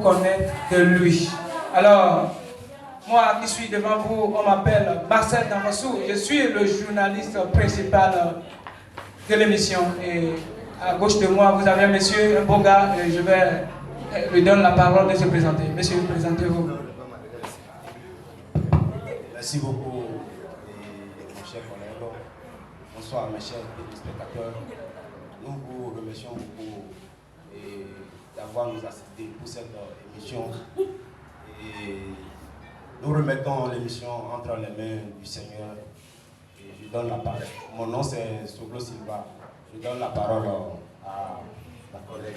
connaître de lui. Alors, moi qui suis devant vous, on m'appelle Marcel Damassou. Je suis le journaliste principal de l'émission. Et à gauche de moi, vous avez un monsieur, un beau gars, et je vais lui donner la parole de se présenter. Monsieur, présentez-vous. Merci beaucoup, mes chers collègues. Bonsoir, mes chers téléspectateurs. Nous vous remercions beaucoup d'avoir nous assisté pour cette émission. Et nous remettons l'émission entre les mains du Seigneur. Et je donne la parole. Mon nom c'est Soglo Silva. Je donne la parole à la collègue.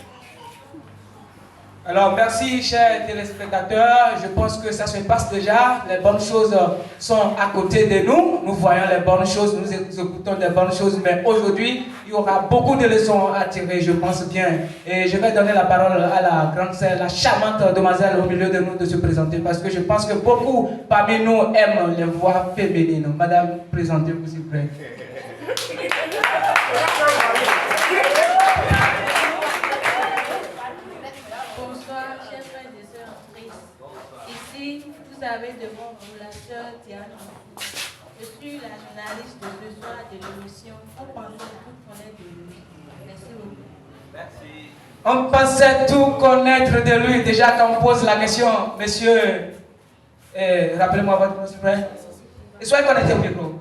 Alors, merci, chers téléspectateurs. Je pense que ça se passe déjà. Les bonnes choses sont à côté de nous. Nous voyons les bonnes choses, nous écoutons des bonnes choses. Mais aujourd'hui, il y aura beaucoup de leçons à tirer, je pense bien. Et je vais donner la parole à la grande sœur, la charmante demoiselle au milieu de nous de se présenter. Parce que je pense que beaucoup parmi nous aiment les voix féminines. Madame, présentez-vous s'il vous plaît. Vous avez devant vous la sœur Diane. Je suis la journaliste de ce soir de l'émission. On pensait tout connaître de lui. Merci beaucoup. Merci. On pensait tout connaître de lui. Déjà quand on pose la question, monsieur, rappelez-moi votre nom s'il vous plaît. Et soyez connecté au micro.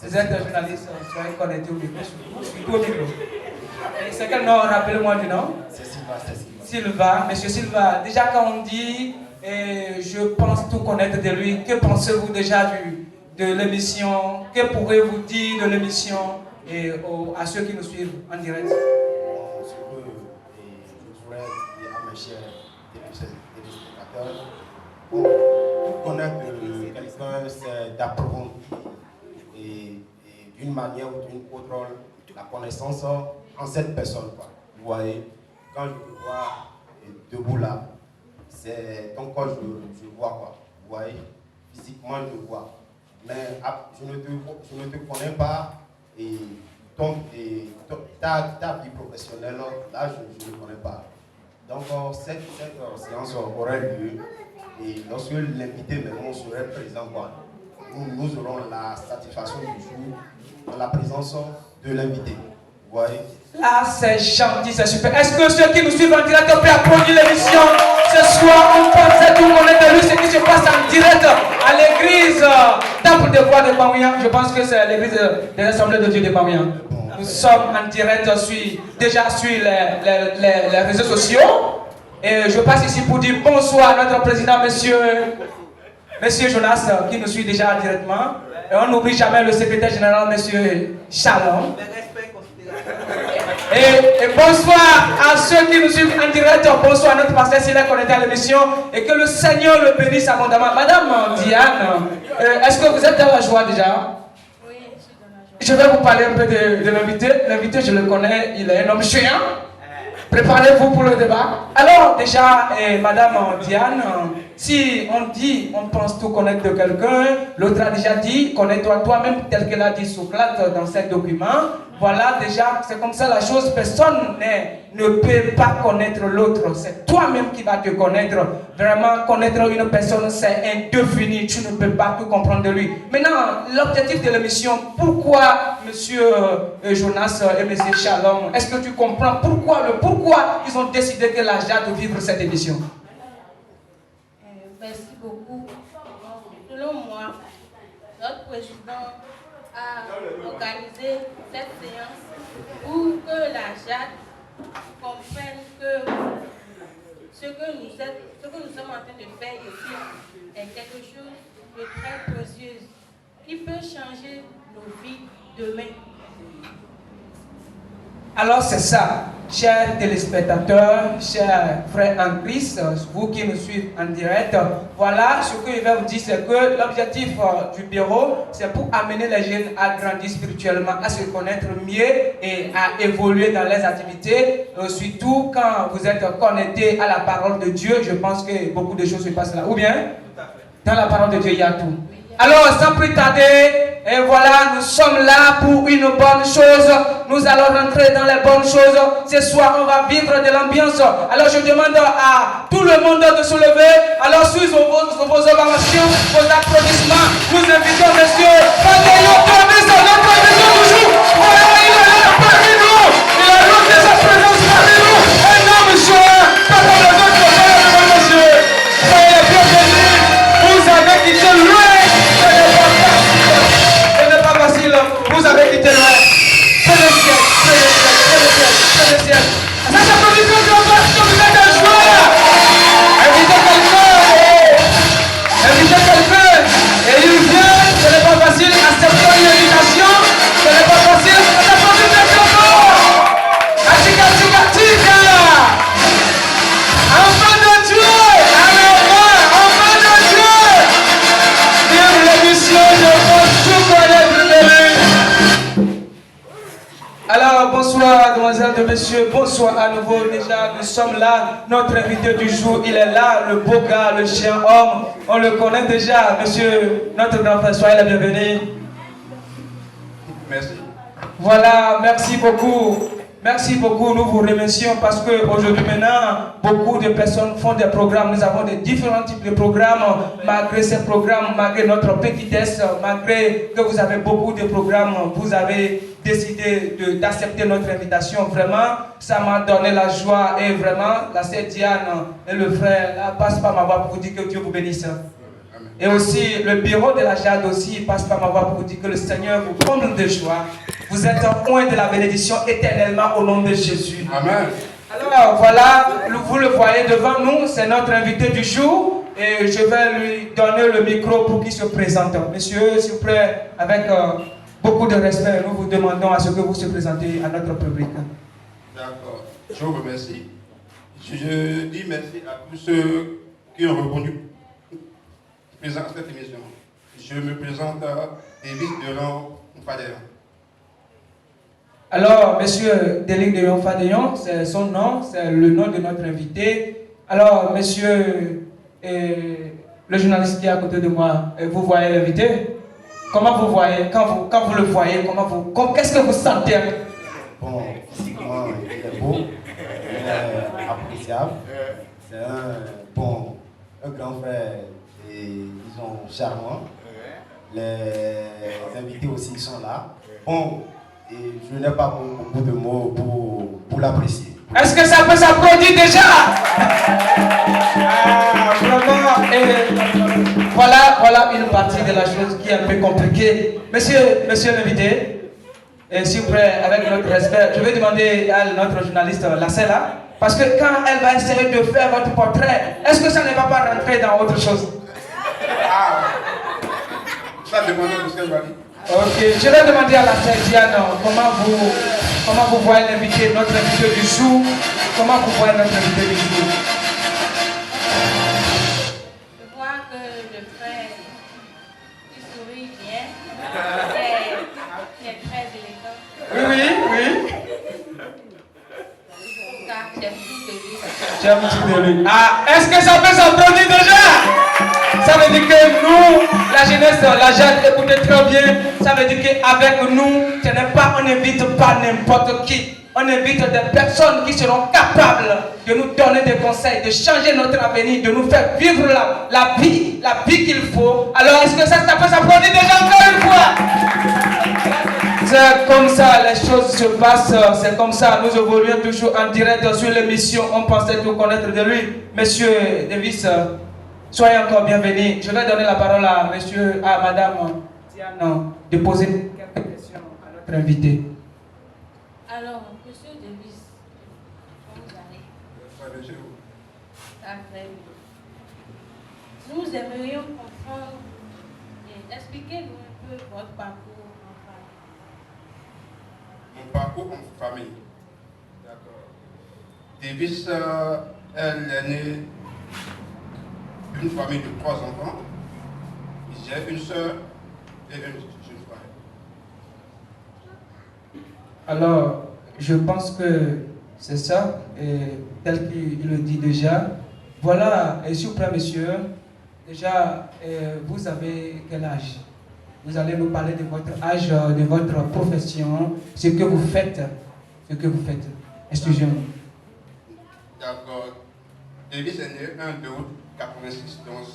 Vous êtes journaliste, soyez connecté au micro. Surtout au micro. C'est quel nom? Rappelez-moi du nom. C'est Silva. Silva, monsieur Silva. Déjà quand on dit je pense tout connaître de lui. Que pensez-vous déjà de l'émission? Que pourrez-vous dire de l'émission et à ceux qui nous suivent en direct? Ce que je voudrais dire à mes chers téléspectateurs, pour connaître quelqu'un, c'est d'approfondir et d'une manière ou d'une autre la connaissance en cette personne. Vous voyez, quand je te vois debout là, c'est ton corps, je vois quoi. Vous voyez, physiquement je vois. Mais je ne te connais pas et ta vie professionnelle, là je ne connais pas. Donc cette séance aurait lieu et lorsque l'invité maintenant serait présent, quoi, nous aurons la satisfaction du jour dans la présence de l'invité. Vous voyez? Là c'est gentil, c'est super. Est-ce que ceux qui nous suivent en direct peuvent applaudir l'émission? Ce soir, on pensait tout connaître de lui, ce qui se passe en direct à l'église Temple de Voix de Bamouya. Je pense que c'est l'église des Assemblées de Dieu de Bamouya. Nous sommes en direct déjà sur les réseaux sociaux. Et je passe ici pour dire bonsoir à notre président, monsieur Jonas, qui nous suit déjà directement. Et on n'oublie jamais le secrétaire général, monsieur Shalom. Et bonsoir à ceux qui nous suivent en direct. Bonsoir à notre pasteur s'il est connecté à l'émission. Et que le Seigneur le bénisse abondamment. Madame Diane, est-ce que vous êtes dans la joie déjà? Oui, je suis dans la joie. Je vais vous parler un peu de l'invité. L'invité, je le connais, il est un homme chiant. Préparez-vous pour le débat. Alors déjà, Madame Diane, si on dit, on pense tout connaître de quelqu'un, l'autre a déjà dit, connais-toi toi-même tel qu'elle a dit Socrate dans ces documents. Voilà, déjà, c'est comme ça la chose. Personne ne peut pas connaître l'autre. C'est toi-même qui vas te connaître. Vraiment, connaître une personne, c'est indéfini. Tu ne peux pas tout comprendre de lui. Maintenant, l'objectif de l'émission, pourquoi monsieur Jonas et monsieur Shalom, est-ce que tu comprends pourquoi ils ont décidé que la Jade vivre cette émission? Merci beaucoup. Selon moi, notre président a organisé cette séance pour que la Jade comprenne que ce que nous sommes en train de faire ici est quelque chose de très précieux qui peut changer nos vies demain. Alors c'est ça, chers téléspectateurs, chers frères en Christ, vous qui nous suivez en direct, voilà ce que je vais vous dire, c'est que l'objectif du bureau, c'est pour amener les jeunes à grandir spirituellement, à se connaître mieux et à évoluer dans les activités, surtout quand vous êtes connectés à la parole de Dieu. Je pense que beaucoup de choses se passent là, ou bien dans la parole de Dieu il y a tout. Alors sans plus tarder, Et voilà, nous sommes là pour une bonne chose. Nous allons rentrer dans les bonnes choses. Ce soir, on va vivre de l'ambiance. Alors, je demande à tout le monde de se lever. Alors, suivez vos ovations, vos applaudissements. Nous invitons monsieur Fadayon Thomas, notre invité toujours. Voilà, il est là parmi nous. Il a montré sa présence parmi nous. Un homme joyeux, pas comme les autres, mesdames et messieurs. Soyez les bienvenus. Vous avez quitté loin. Ce n'est pas facile. Vous avez quitté loin. C'est le ciel, c'est le ciel, c'est le ciel, c'est le ciel. Ça, c'est pour vous que vous êtes un joueur. Invitez quelqu'un. Invitez quelqu'un. Et il vient. Ce n'est pas facile. Acceptons une invitation. Ce n'est pas facile. Ça, c'est pour vous que vous Atika, tika, tika. Enfant de Dieu. Alléluia. Enfant de Dieu. Vive l'émission de tout connaître de lui. Alors, bonsoir, demoiselles et messieurs, bonsoir à nouveau. Déjà, nous sommes là. Notre invité du jour, il est là, le beau gars, le chien homme. On le connaît déjà, monsieur, notre grand frère. Soyez le bienvenu. Merci. Voilà, merci beaucoup. Merci beaucoup, nous vous remercions parce qu'aujourd'hui maintenant, beaucoup de personnes font des programmes. Nous avons des différents types de programmes. Malgré ces programmes, malgré notre petitesse, malgré que vous avez beaucoup de programmes, vous avez décidé d'accepter notre invitation. Vraiment, ça m'a donné la joie et vraiment, la sœur Diane et le frère, là, passe par ma voix pour vous dire que Dieu vous bénisse. Et aussi, le bureau de la Jade aussi passe par ma voix pour vous dire que le Seigneur vous comble de joie. Vous êtes un point de la bénédiction éternellement au nom de Jésus. Amen. Alors voilà, vous le voyez devant nous, c'est notre invité du jour. Et je vais lui donner le micro pour qu'il se présente. Monsieur, s'il vous plaît, avec beaucoup de respect, nous vous demandons à ce que vous se présentez à notre public. D'accord. Je vous remercie. Je dis merci à tous ceux qui ont répondu présent à cette émission. Je me présente à David Delon Fadayon. Alors, monsieur Delic de Fadayon, c'est son nom, c'est le nom de notre invité. Alors, monsieur, le journaliste qui est à côté de moi, vous voyez l'invité? Comment vous voyez, quand vous le voyez, qu'est-ce que vous sentez? Bon, physiquement, il est beau, il est appréciable. C'est un grand frère, et disons, charmant. Les invités aussi sont là. Bon, et je n'ai pas beaucoup de mots pour l'apprécier. Est-ce que ça peut s'applaudir déjà? Vraiment. Voilà une partie de la chose qui est un peu compliquée. Monsieur l'invité, s'il vous plaît, avec notre respect, je vais demander à notre journaliste Lacella, parce que quand elle va essayer de faire votre portrait, est-ce que ça ne va pas rentrer dans autre chose? Ça dépend de ce qu'elle va dire. Ok, je vais demander à la sœur Diane comment vous voyez l'invité, notre invité du jour. Comment vous voyez notre invité du jour? Je vois que le frère qui sourit bien, qui est très élégant. Oui. Ça, j'aime tout de lui. J'aime tout de lui. Ah, est-ce que ça peut s'applaudir déjà? Ça veut dire que nous, la jeunesse, la Jade, écoutez très bien. Ça veut dire qu'avec nous, on n'invite pas n'importe qui. On invite des personnes qui seront capables de nous donner des conseils, de changer notre avenir, de nous faire vivre la vie qu'il faut. Alors, est-ce que ça peut s'applaudir déjà encore une fois? C'est comme ça, les choses se passent, c'est comme ça. Nous évoluons toujours en direct sur l'émission. On pensait tout connaître de lui. Monsieur Davis, soyez encore bienvenus. Je vais donner la parole à madame Diane de poser quelques questions à notre invité. Alors, monsieur Davis, comment vous allez? Ça très bien. Nous aimerions comprendre et expliquez-nous un peu votre parcours en famille. Mon parcours en famille. D'accord. Davis, elle est née d'une famille de 3 enfants. J'ai une soeur et une jeune frère. Alors, je pense que c'est ça, et tel qu'il le dit déjà. Voilà, et s'il vous plaît, monsieur, déjà, vous avez quel âge? Vous allez nous parler de votre âge, de votre profession, ce que vous faites. Ce que vous faites. Excusez-moi. D'accord. Davis est né 1 août 86, donc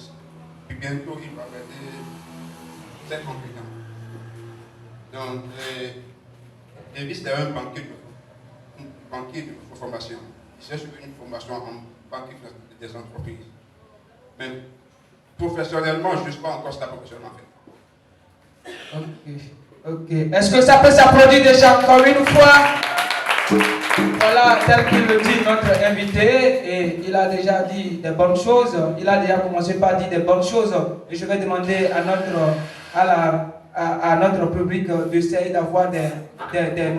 bientôt il va fêter 58 ans. Donc, Davis est un banquier de formation. J'ai suivi une formation en banquier des entreprises. Mais professionnellement, je ne suis pas encore stable professionnellement en fait. Ok. Est-ce que ça peut s'applaudir déjà encore une fois? Voilà, tel qu'il le dit notre invité, et il a déjà dit des bonnes choses. Il a déjà commencé par dire des bonnes choses. Et je vais demander à notre public d'essayer d'avoir des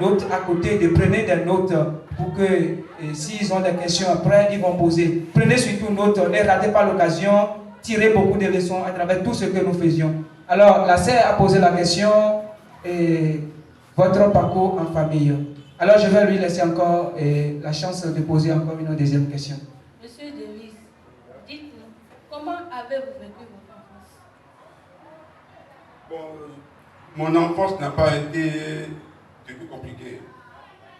notes à côté, de prendre des notes pour que s'ils ont des questions après, ils vont poser. Prenez surtout note, ne ratez pas l'occasion, tirez beaucoup de leçons à travers tout ce que nous faisions. Alors, la sœur a posé la question, votre parcours en famille. Alors, je vais lui laisser encore la chance de poser encore une deuxième question. Monsieur Denis, dites-nous, comment avez-vous vécu votre enfance? Bon, mon enfance n'a pas été du tout compliquée.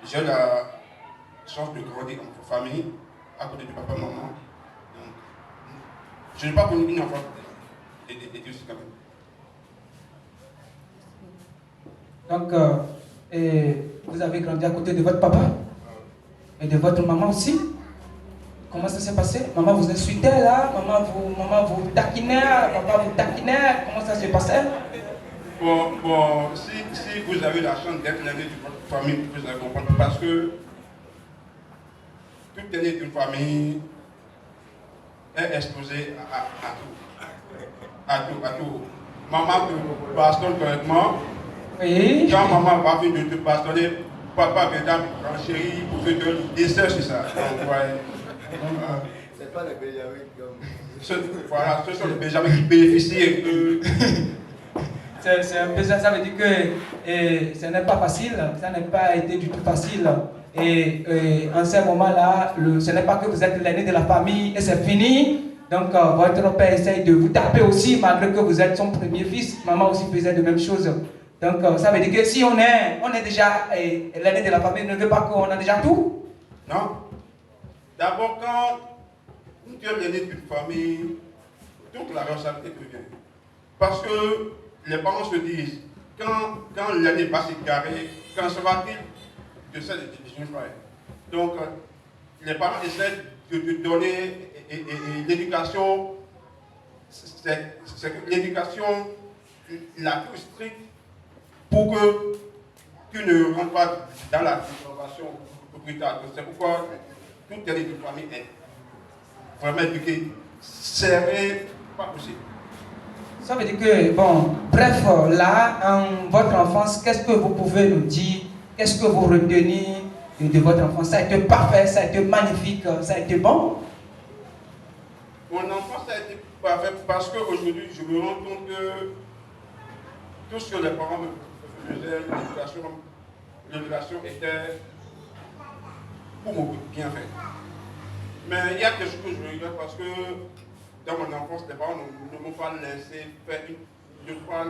J'ai la chance de grandir en famille, à côté de papa et maman. Donc, je n'ai pas connu une enfance difficile quand même. Donc, vous avez grandi à côté de votre papa et de votre maman aussi. Comment ça s'est passé? Maman vous insultait là? Maman vous taquinait? Papa vous taquinait? Comment ça s'est passé? Bon, si vous avez la chance d'être l'aîné de votre famille, vous allez comprendre. Parce que tout aîné d'une famille est exposé à tout. Maman te bastonne correctement. Oui. Quand maman va venir te bastonner, papa vient en chérie pour faire du dessert sur ça. Donc, ouais. C'est pas le Benjamin comme. Voilà, ce sont les Benjamins qui bénéficient. C'est un peu ça, ça veut dire que ce n'est pas facile, ça n'a pas été du tout facile. Et en ce moment-là, ce n'est pas que vous êtes l'aîné de la famille et c'est fini. Donc votre père essaye de vous taper aussi malgré que vous êtes son premier fils. Maman aussi faisait de même chose. Donc ça veut dire que si on est déjà l'aîné de la famille, ne veut pas qu'on a déjà tout. Non. D'abord, quand tu es l'aîné d'une famille, toute la responsabilité te vient. Parce que les parents se disent, quand l'aîné va s'égarer, quand sera-t-il de cette jeune frère? Donc, les parents essaient de te donner l'éducation, c'est l'éducation la plus stricte pour que tu ne rentres pas dans la dépravation plus tard. C'est pourquoi toute aîné d'une famille est vraiment éduquée, serrée, pas possible. Ça veut dire que, bon, bref, là, en votre enfance, qu'est-ce que vous pouvez nous dire? Qu'est-ce que vous retenez de votre enfance? Ça a été parfait, ça a été magnifique, ça a été bon? Mon enfance a été parfait parce qu'aujourd'hui, je me rends compte que tout ce que les parents me faisaient, l'éducation était pour mon bien fait. Mais il y a quelque chose que je regrette parce que dans mon enfance, les parents ne m'ont pas laissé faire ne pas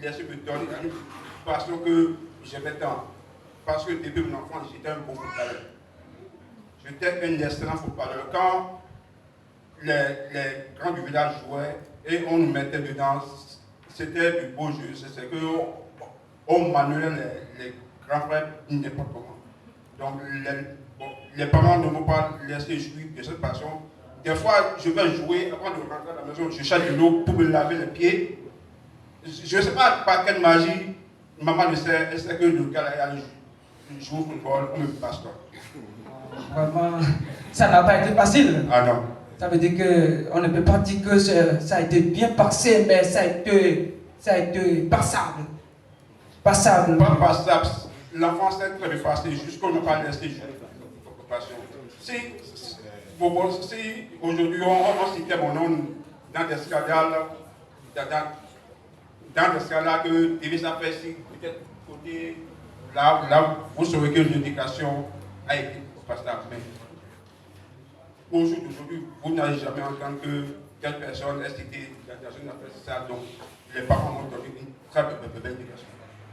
laisser me donner une passion que j'aimais tant. Parce que depuis mon enfance, j'étais un bon footballeur. J'étais un excellent footballeur. Quand les grands du village jouaient et on nous mettait dedans, c'était du beau jeu. C'est qu'on manuait les grands frères n'importe comment. Donc les parents ne m'ont pas laissé jouir de cette passion. Des fois, je vais jouer, avant de rentrer à la maison, je cherche de l'eau pour me laver les pieds. Je ne sais pas par quelle magie, maman le sait, elle sait que le gars allait jouer au football, on me bastonne. Vraiment, ça n'a pas été facile. Ah non. Ça veut dire qu'on ne peut pas dire que ça a été bien passé, mais ça a été passable. Passable. Pas passable. L'enfance est très passée jusqu'on n'a pas laissé jouer. Si aujourd'hui on citait mon nom dans des scandales, dans des scandales que Davis a fait, si peut-être côté là, vous saurez que l'éducation a été passable. Mais aujourd'hui, vous n'allez jamais entendre que telle personne est citée l'éducation a fait ça, donc les parents m'ont donné une très belle éducation.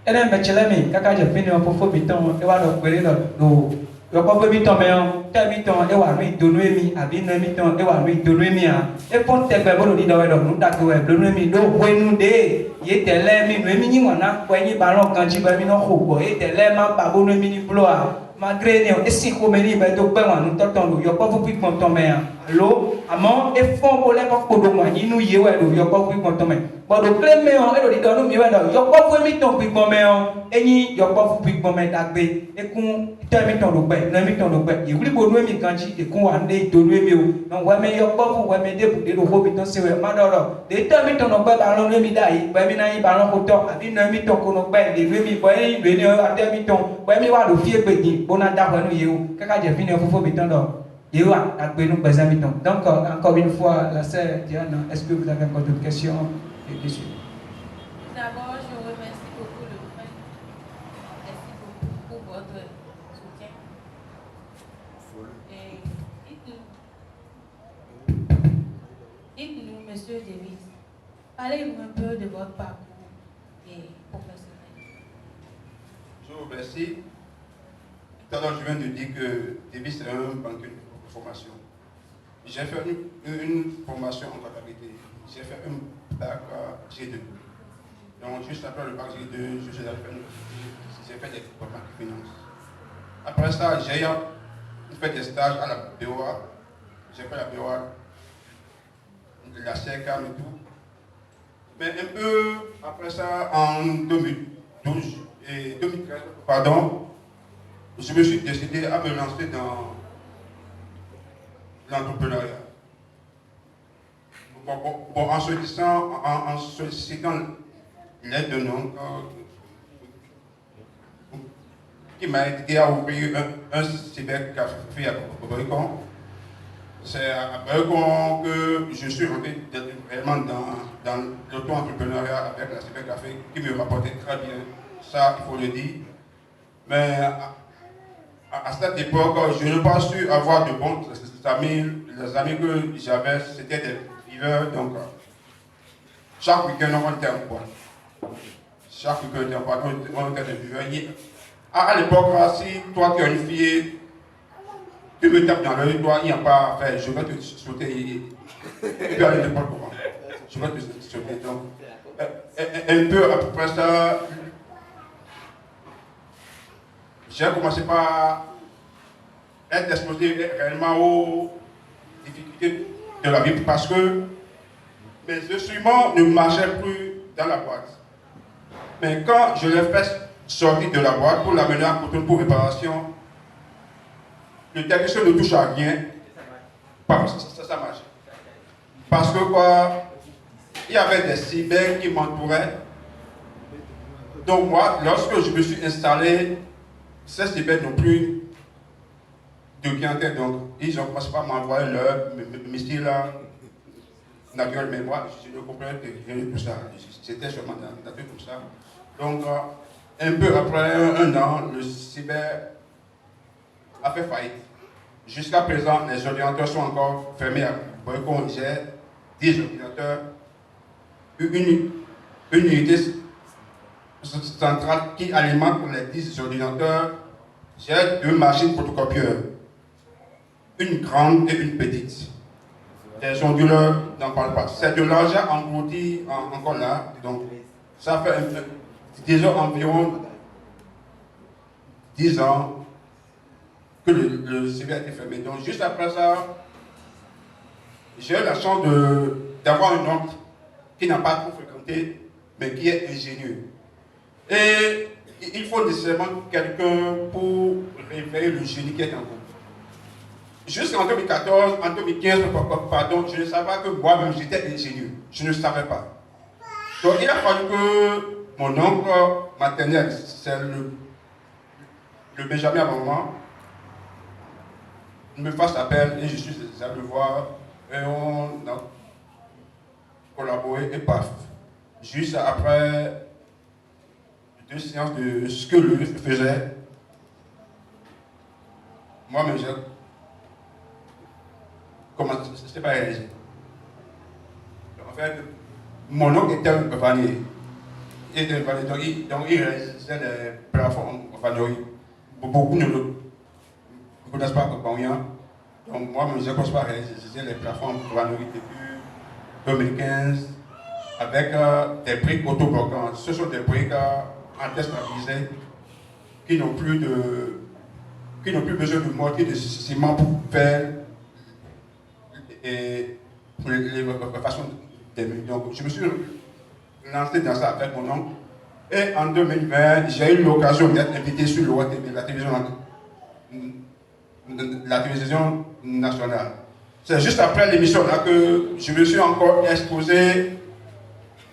Et là, mais kaka je finis pour faut biton et voilà kwere no yo ko biton me on ta biton e wa mi donu mi abi no biton e wa mi donu mi a e pon te gbe bo di do nu da ko e donu mi do wenu de ye tele mi no mi ni wona ko yin ba ron kan ji ba mi no ko bo e tele ma ba bo no mi ni blo a malgré ne e si ko me ni ba do pe wa nu toton lo yo ko fu pi pon ton me a lo amo e fon ko le ko do mo yin nu ye we do yo ko fu pon ton me bo do claim me on e do di do nu mi we do yo ko fu mi ton pi pon me on eyin yo ko fu pi pon me dagbe e kun te mi ton lo gbe na mi ton lo gbe e wuli bo nu mi kan ji e kun wa ne do nu mi o no we me yo ko fu we me de bu de do ho bi ton se we ma do do de te mi ton lo gbe ba ron nu mi dai gbe mi na yin ba ron ko to abi na mi ton ko no gbe de nu mi bo yin le ni o ate mi ton gbe mi wa do fie gbe din bona da ko nu ye o kaka je fini fofo mi ton do ye wa dagbe nu gbe za mi ton donc encore une fois la sœur Diane, est-ce que vous avez encore d'autres questions dessus? D'abord, je remercie beaucoup le frère. Merci beaucoup pour votre soutien. Et dites-nous, Monsieur Davis, parlez-nous un peu de votre parcours et professionnel. Je vous remercie. Tout à l'heure, je viens de dire que Davis est un banquier de formation. J'ai fait une formation en comptabilité. J'ai fait un bac G2. Donc, juste après le bac G2, j'ai fait des banques de finance. Après ça, j'ai fait des stages à la BOA. J'ai fait la BOA, la CECAM et tout. Mais un peu après ça, en 2012 et 2013, pardon, je me suis décidé à me lancer dans l'entrepreneuriat. Bon, en sollicitant l'aide d'un oncle qui m'a aidé à ouvrir un cybercafé à Boycon. C'est à Boycon que je suis rentré réellement dans l'auto-entrepreneuriat avec la cybercafé qui me rapportait très bien. Ça, il faut le dire. Mais à cette époque, je n'ai pas su avoir de bons amis. Les amis que j'avais, c'était des viveurs. Donc, chaque week-end, on était en boîte. Chaque week-end, on était en boîte. On était des viveurs. À l'époque, si toi, tu es une fille, tu me tapes dans l'œil, toi, il n'y a pas à faire. Je vais te sauter. Tu peux aller n'importe comment. Je vais te sauter. Donc, un peu après ça, j'ai commencé par être exposé réellement aux difficultés de la vie parce que mes instruments ne marchaient plus dans la boîte. Mais quand je l'ai fait sortir de la boîte pour l'amener à Cotonou pour réparation, le technicien ne touche à rien. Ça marche. Parce que quoi, il y avait des cyber qui m'entouraient. Donc moi, lorsque je me suis installé, ces cyber n'ont plus de clientèle. Donc ils ont commencé par m'envoyer leur mystère là, naturel, mais moi, je ne comprenais rien de tout ça. C'était seulement un truc comme ça. Donc, un peu après un an, le cyber a fait faillite. Jusqu'à présent, les ordinateurs sont encore fermés à Boycon. J'ai 10 ordinateurs, une unité centrale qui alimente les 10 ordinateurs. J'ai 2 machines photocopieurs, une grande et une petite. Les onduleurs n'en parlent pas. C'est de l'argent englouti encore là. Donc, ça fait déjà environ 10 ans que le CV a été fermé. Donc, juste après ça, j'ai eu la chance d'avoir un oncle qui n'a pas trop fréquenté, mais qui est ingénieux. Et il faut nécessairement quelqu'un pour réveiller le génie qui est en vous. Jusqu'en 2014, en 2015, pardon, je ne savais pas que moi-même j'étais ingénieur. Je ne savais pas. Donc il a fallu que mon oncle maternel, c'est le Benjamin à maman, me fasse appel et je suis allé le voir et on a collaboré et paf. Juste après 2 séances de ce que lui faisait, moi-même j'ai comment c'était pas réalisé. En fait, Mon oncle était un vannier. Donc il réalisait des plafonds vanneries. Beaucoup ne le connaissent pas comme rien. Donc moi, je ne connais pas réaliser les plafonds vanneries depuis 2015 avec des briques autobloquantes. Ce sont des briques en test stabilisées qui n'ont plus besoin de mortier de ciment pour faire les façons d'aimer. Donc je me suis lancé dans ça avec mon oncle. Et en 2020, j'ai eu l'occasion d'être invité sur le TV, la télévision nationale. C'est juste après l'émission là que je me suis encore exposé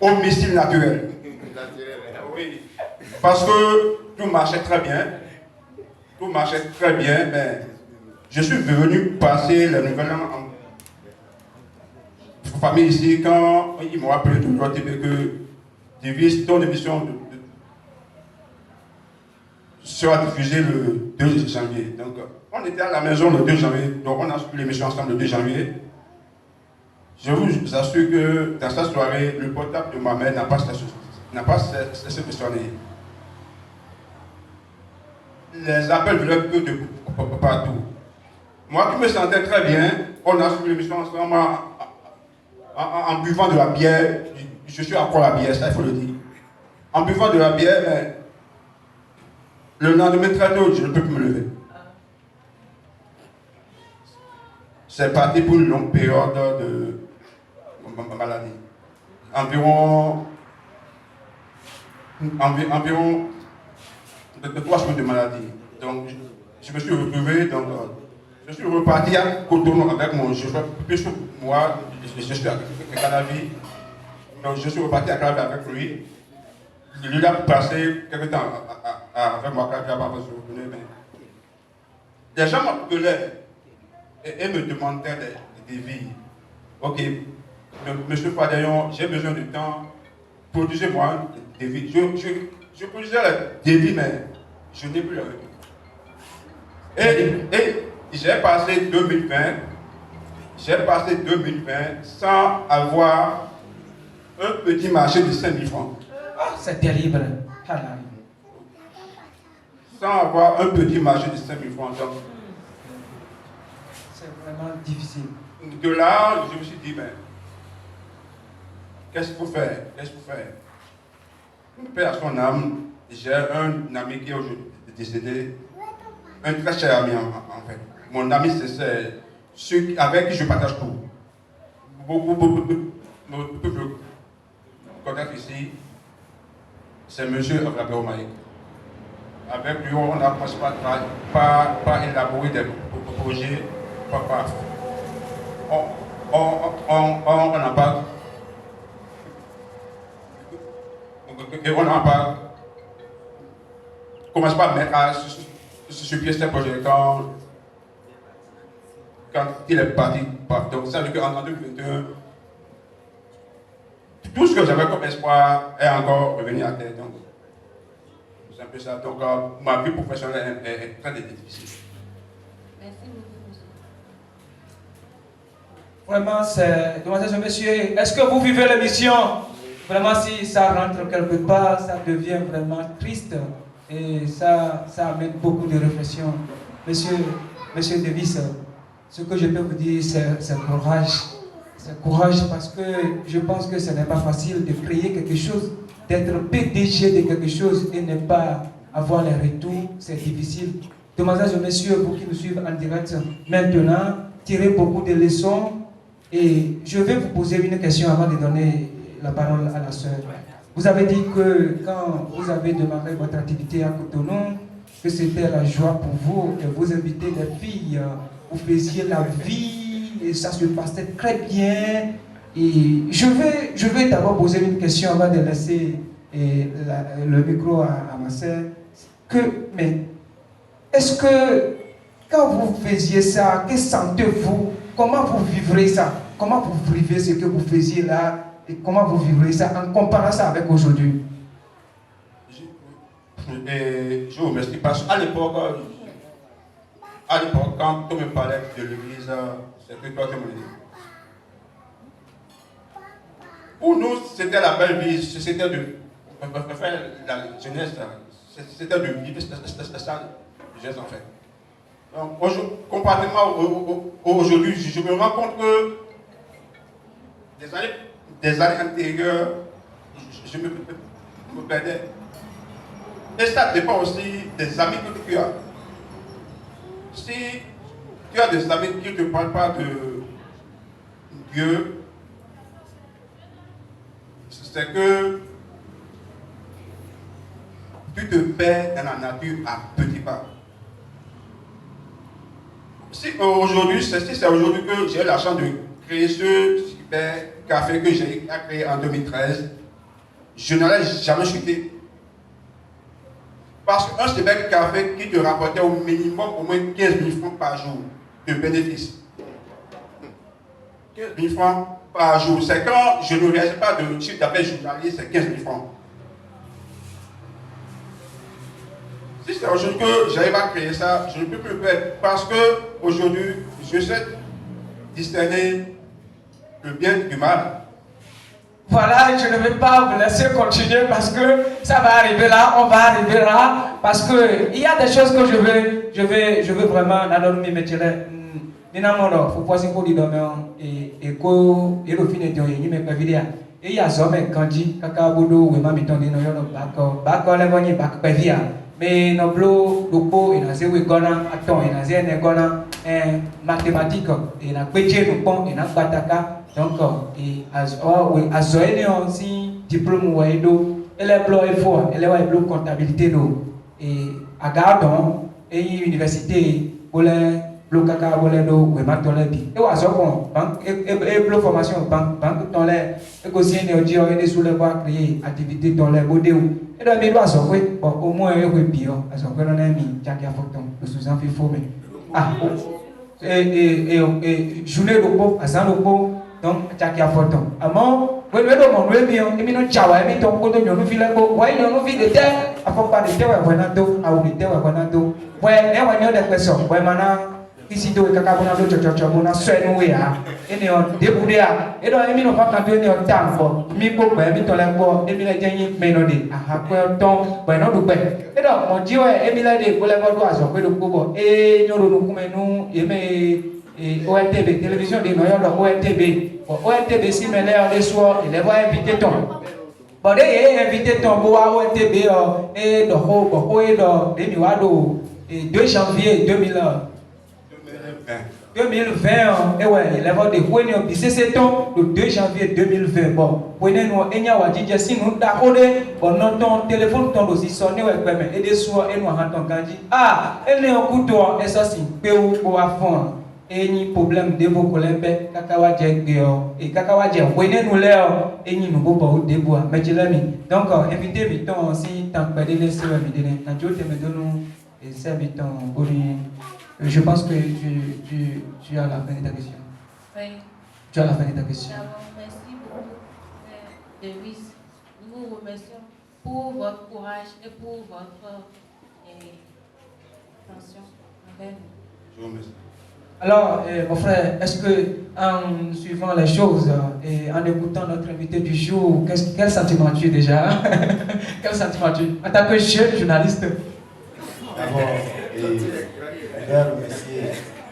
au missile naturel. Oui. Parce que tout marchait très bien. Tout marchait très bien, mais je suis venu passer la nouvelle en famille ici quand ils m'ont appelé de l'autre TV que Davis, ton émission sera diffusée le 2 janvier. Donc, on était à la maison le 2 janvier, donc on a suivi l'émission ensemble le 2 janvier. Je vous assure que dans cette soirée, le portable de ma mère n'a pas cessé de sonner. Les appels venaient que de partout. Moi qui me sentais très bien, on a suivi l'émission ensemble en buvant de la bière. Je suis encore à la bière, ça il faut le dire. En buvant de la bière, mais le lendemain très tôt, je ne peux plus me lever. C'est parti pour une longue période de maladie. Environ 3 semaines de maladie. Donc, je me suis retrouvé, donc, je suis reparti à Cotonou avec mon chauffeur, plus moi, je suis à Calavi. Donc, je suis reparti à Calavi avec lui. Il a passé quelques temps avec moi, Calavi, avant de se retourner. Les gens m'appelaient et me demandaient des devis. Ok, monsieur Fadayon, j'ai besoin de temps, produisez-moi des devis. Je produisais des devis, mais je n'ai plus le revenu. Et j'ai passé 2020 sans avoir un petit marché de 5 000 francs. Ah, c'est terrible. Sans avoir un petit marché de 5 000 francs. Donc, c'est vraiment difficile. de là, je me suis dit, mais qu'est-ce qu'il faut faire? Paix à son âme, j'ai un ami qui est aujourd'hui décédé, un très cher ami en fait. Mon ami, c'est celui avec qui je partage tout. Beaucoup de contacts ici, c'est M. Abraham Maïk. Avec lui, on a commencé par élaborer des projets, on n'a pas. Et on n'a pas commencé par mettre sur pied ce projet quand il est parti. Donc, ça veut dire qu'en 2021, tout ce que j'avais comme espoir est encore revenu à terre. Donc, c'est un peu ça. Donc, ma vie professionnelle est très difficile. Merci beaucoup, monsieur. Vraiment, c'est... Demoiselles et messieurs, est-ce que vous vivez l'émission? Vraiment, si ça rentre quelque part, ça devient vraiment triste. Et ça amène beaucoup de réflexions. Monsieur Davis, ce que je peux vous dire, c'est courage. C'est courage parce que je pense que ce n'est pas facile de créer quelque chose, d'être PDG de quelque chose et ne pas avoir les retours. C'est difficile. Demoiselles et messieurs, vous qui nous suivez en direct maintenant, tirez beaucoup de leçons. Et je vais vous poser une question avant de donner la parole à la sœur. Vous avez dit que quand vous avez démarré votre activité à Cotonou, que c'était la joie pour vous de vous inviter des filles, vous faisiez la vie et ça se passait très bien. Et je vais d'abord poser une question avant de laisser le micro à ma sœur. Mais est-ce que quand vous faisiez ça, que sentez-vous? Comment vous vivrez ça? Comment vous vivez ce que vous faisiez là? Et comment vous vivrez ça en comparant ça avec aujourd'hui? Je vous remercie parce qu'à l'époque, quand on me parlait de l'église, c'est que toi qui me dis. Pour nous, c'était la belle vie, c'était de faire la jeunesse, c'était de vivre ça, jeunesse en fait. Donc, comparativement aujourd'hui, je me rends compte que des années antérieures, je me perdais. Et ça dépend aussi des amis que tu as. Si tu as des amis qui ne te parlent pas de Dieu, c'est que tu te perds dans la nature à petits pas. Si aujourd'hui, c'est aujourd'hui que j'ai la chance de créer ce super café que j'ai créé en 2013, je n'allais jamais chuter. Parce qu'un super café qui te rapportait au minimum au moins 15 000 francs par jour de bénéfice. 15 000 francs par jour. C'est quand je ne réalise pas de chiffre d'affaires journalier, c'est 15 000 francs. Si c'est aujourd'hui que j'arrive à créer ça, je ne peux plus le faire. Parce qu'aujourd'hui, je sais discerner le bien du mal. Voilà, je ne vais pas vous laisser continuer parce que ça va arriver là, on va arriver là, parce que il y a des choses que je veux vraiment me mettre là. Minamoro, faut poser pour lui dormir et le fin de journée, il me fait vidéo. Et il y a ça mais quand dit kaka bodo ou même mettons des noyaux bako les voyez bako pevia. Mais nos blo lopo et na zewe gona attends et na zene gona mathématique et na péché nous pont et na bataka. Donc, aussi diplôme ou edo, elle est blo effort, elle est blo comptabilité no et à Gardon et université pour les blo kaka pour les do ou matole bi. Et wa so bon banque et blo formation banque dans les écosystème de dire et sous les voies créer activité dans les bodéo. Et donc mais doit so bon au moins et bio à so que l'on a mis Jakia Photon le sous-en fait formé. Ah et journée de beau à San Lopo donc Jakia Photon. Amon we do mon we bien et mino chawa et ton ko to nyonu file ko wa nyonu fi de te afo pa de te wa bonando a de te wa bonando ouais e wa nyo de question ouais mana ici do kaka bonando chochocho bona swenu we ha ene on debude a e do e mino pa kan to ene on tan fo mi po pe mi to le gbo e mi le jeyin menode aha ko ton bueno du pe e do mo ji we e mi le de ko le bo do aso pe do ko bo e nyoro nu kumenu e me OLTB, télévision de Noyon, OLTB. OLTB, si mais là, les soirs, il va inviter ton. Bon, il est invité ton pour OLTB et le haut, et le 2 janvier 2020, et ouais, il va de Wenio, c'est ton le 2 janvier 2020. Bon, Wenio, et n'y a pas dit, si nous t'accordons, bon, notre téléphone tombe aussi sonné, et des soirs, et nous avons gagné. Ah, elle est en couteau, et ça, c'est un peu pour fond. Et ni problème de vos collègues, kakawa djegio, et kakawa djeg, wene nous l'air, et ni nous pas au débois, mais tu l'as mis. Donc, invitez Viton aussi, tant que les sœurs me donnent, quand tu me donnes, et c'est Viton, je pense que tu as la fin de ta question. Oui. Tu as la fin de ta question. Merci beaucoup, Davis. Nous vous remercions pour votre courage et pour votre attention envers nous. Je vous remercie. Alors, mon frère, est-ce que en suivant les choses et en écoutant notre invité du jour, quel sentiment tu es déjà? Quel sentiment tu es en tant que jeune journaliste? D'abord, je voudrais remercier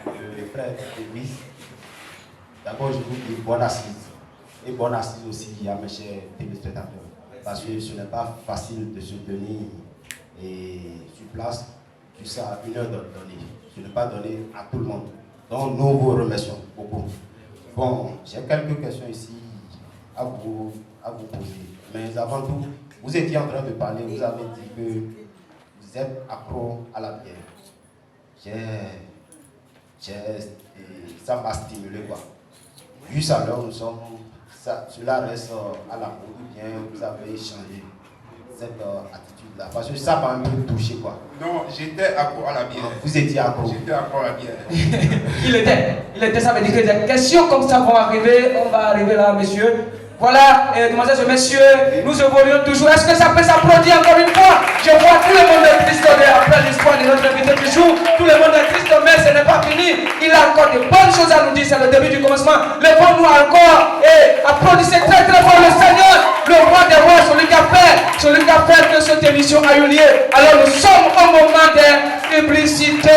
le frère Davis. D'abord, je vous dis bonne assise. Et bonne assise aussi à mes chers téléspectateurs. Parce que ce n'est pas facile de se tenir sur place, tu sais, à 1 heure de donner. Ce n'est pas donné à tout le monde. Donc, nous vous remercions beaucoup. Bon, j'ai quelques questions ici à vous poser. Mais avant tout, vous étiez en train de parler, vous avez dit que vous êtes accro à la bière. Ça m'a stimulé, quoi. Juste alors, cela reste à la mode, ou bien vous avez changé cette attitude-là. Parce que ça m'a un peu touché, quoi. Non, j'étais accro à la bière. Vous étiez accro. J'étais accro à la bière. Il était, ça veut dire que des questions comme ça vont arriver, on va arriver là, monsieur. Voilà, demoiselles et messieurs, nous évoluons toujours. Est-ce que ça peut s'applaudir encore une fois? Je vois tout le monde est triste après l'histoire de notre invité du jour. Tout le monde est triste, mais ce n'est pas fini. Il a encore de bonnes choses à nous dire. C'est le début du commencement. Levons-nous encore et applaudissez très très fort. Alors le Seigneur, le roi des rois, celui qui a fait que cette émission a eu lieu. Alors nous sommes au moment des publicités.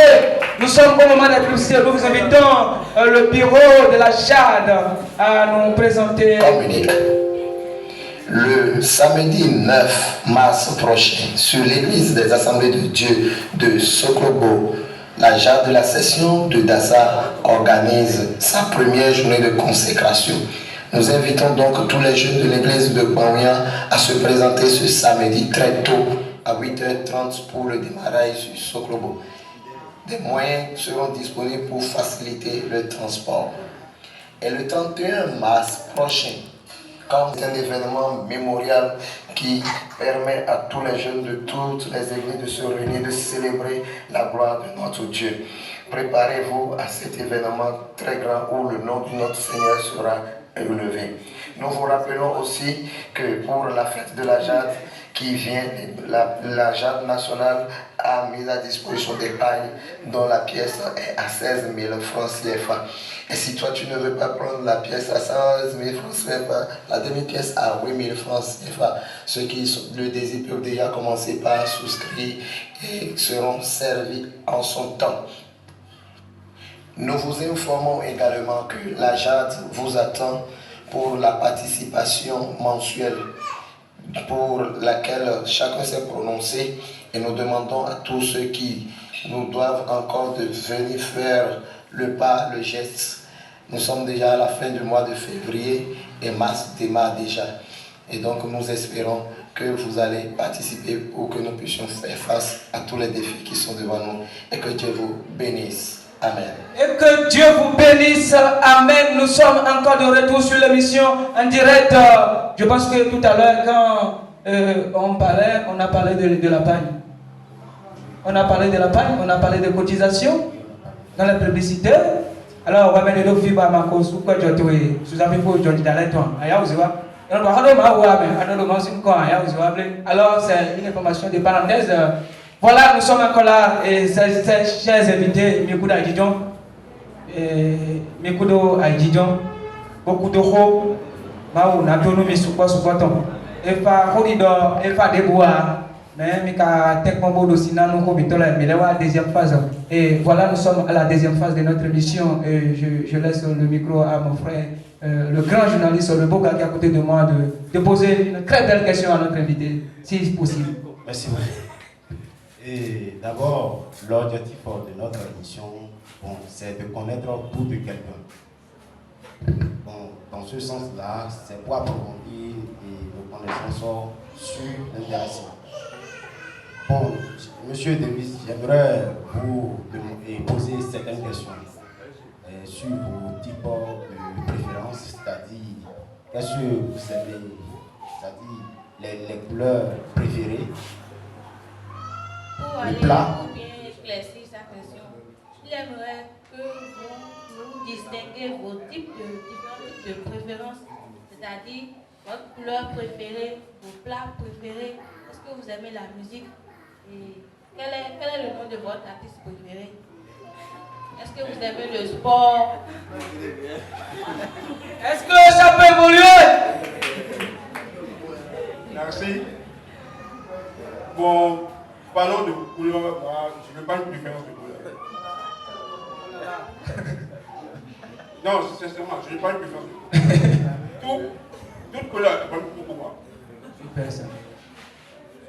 Nous sommes au moment des publicités. Nous vous invitons le bureau de la Jade à nous présenter. Communique. Le samedi 9 mars prochain, sur l'église des Assemblées de Dieu de Soklobo, la Jade de la session de Dassa organise sa première journée de consécration. Nous invitons donc tous les jeunes de l'église de Kouaouia à se présenter ce samedi très tôt à 8h30 pour le démarrage sur Soklobo. Des moyens seront disponibles pour faciliter le transport. Et le 31 mars prochain, quand c'est un événement mémorial qui permet à tous les jeunes de toutes les églises de se réunir, de célébrer la gloire de notre Dieu. Préparez-vous à cet événement très grand où le nom de notre Seigneur sera élevé. Nous vous rappelons aussi que pour la fête de la Jade qui vient, la Jade nationale a mis à disposition des pagnes dont la pièce est à 16 000 francs CFA. Et si toi tu ne veux pas prendre la pièce à 16 000 francs CFA, la demi-pièce à 8 000 francs CFA, ceux qui le désirent peuvent déjà commencer par souscrire et seront servis en son temps. Nous vous informons également que la Jade vous attend pour la participation mensuelle pour laquelle chacun s'est prononcé et nous demandons à tous ceux qui nous doivent encore de venir faire le pas, le geste. Nous sommes déjà à la fin du mois de février et mars démarre déjà. Et donc nous espérons que vous allez participer pour que nous puissions faire face à tous les défis qui sont devant nous et que Dieu vous bénisse. Amen. Et que Dieu vous bénisse. Amen. Nous sommes encore de retour sur l'émission en direct. Je pense que tout à l'heure, quand on a parlé de la pagne. On a parlé de la pagne, on a parlé de cotisation dans la publicité. Alors, on va mettre nos filles à ma cause. Pourquoi je te dis, alors, c'est une information de parenthèse. Voilà, nous sommes encore là, et chers invités, Mikudo Aïdidjon, beaucoup de ro, Maou, Natono, Misuko, Sukoton, et pas Horido, et pas Debois, mais Mika Tekmombo, Sinano, Hobitola, mais la deuxième phase. Et voilà, nous sommes à la deuxième phase de notre émission, et je laisse le micro à mon frère, le grand journaliste, le beau gars qui est à côté de moi, de poser une très belle question à notre invité, si possible. Merci beaucoup. Et d'abord, l'objectif de notre émission, c'est de connaître tout de quelqu'un. Dans ce sens-là, c'est pour approfondir nos connaissances sur l'intéressant. Monsieur Davis, j'aimerais vous poser certaines questions sur vos types de préférences, c'est-à-dire, qu'est-ce que vous aimez, c'est-à-dire les couleurs préférées. Pour aller bien éclaircir sa question, il aimerait que vous distinguiez vos différents types de préférences, c'est-à-dire votre couleur préférée, vos plats préférés, est-ce que vous aimez la musique et quel est le nom de votre artiste préféré? Est-ce que vous aimez le sport? Est-ce que ça peut évoluer? Merci. Bon, parlons de couleur. Je n'ai pas une préférence de couleur. Non, sincèrement, je n'ai pas une préférence de couleur. Toute couleur est bonne pour moi.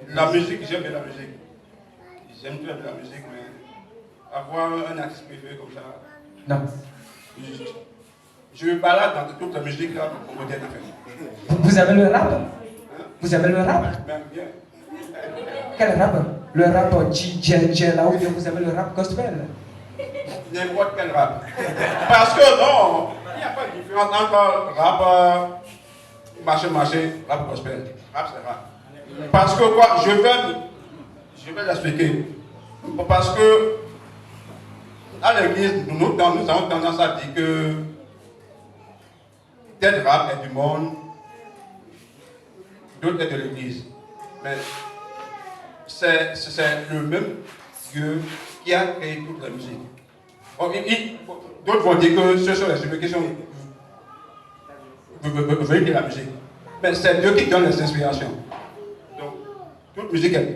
La musique, j'aime bien la musique. J'aime très bien la musique, mais avoir un artiste préféré comme ça. Non. Je me balade dans toute la musique là pour me dire Vous avez le rap? Vous avez le rap? Même bien. Quel rap? Le rap DJ là où vous avez le rap gospel? N'importe quel rap. Parce que non, il n'y a pas de différence entre rap, marché, rap gospel. Rap c'est rap. Parce que quoi, je vais l'expliquer. Parce que à l'église, nous avons tendance à dire que tel rap est du monde, d'autres est de l'église. Mais c'est le même Dieu qui a créé toute la musique. D'autres vont dire que ce sont les humains qui sont véhiculés de la musique. Mais c'est Dieu qui donne les inspirations. Donc, toute musique est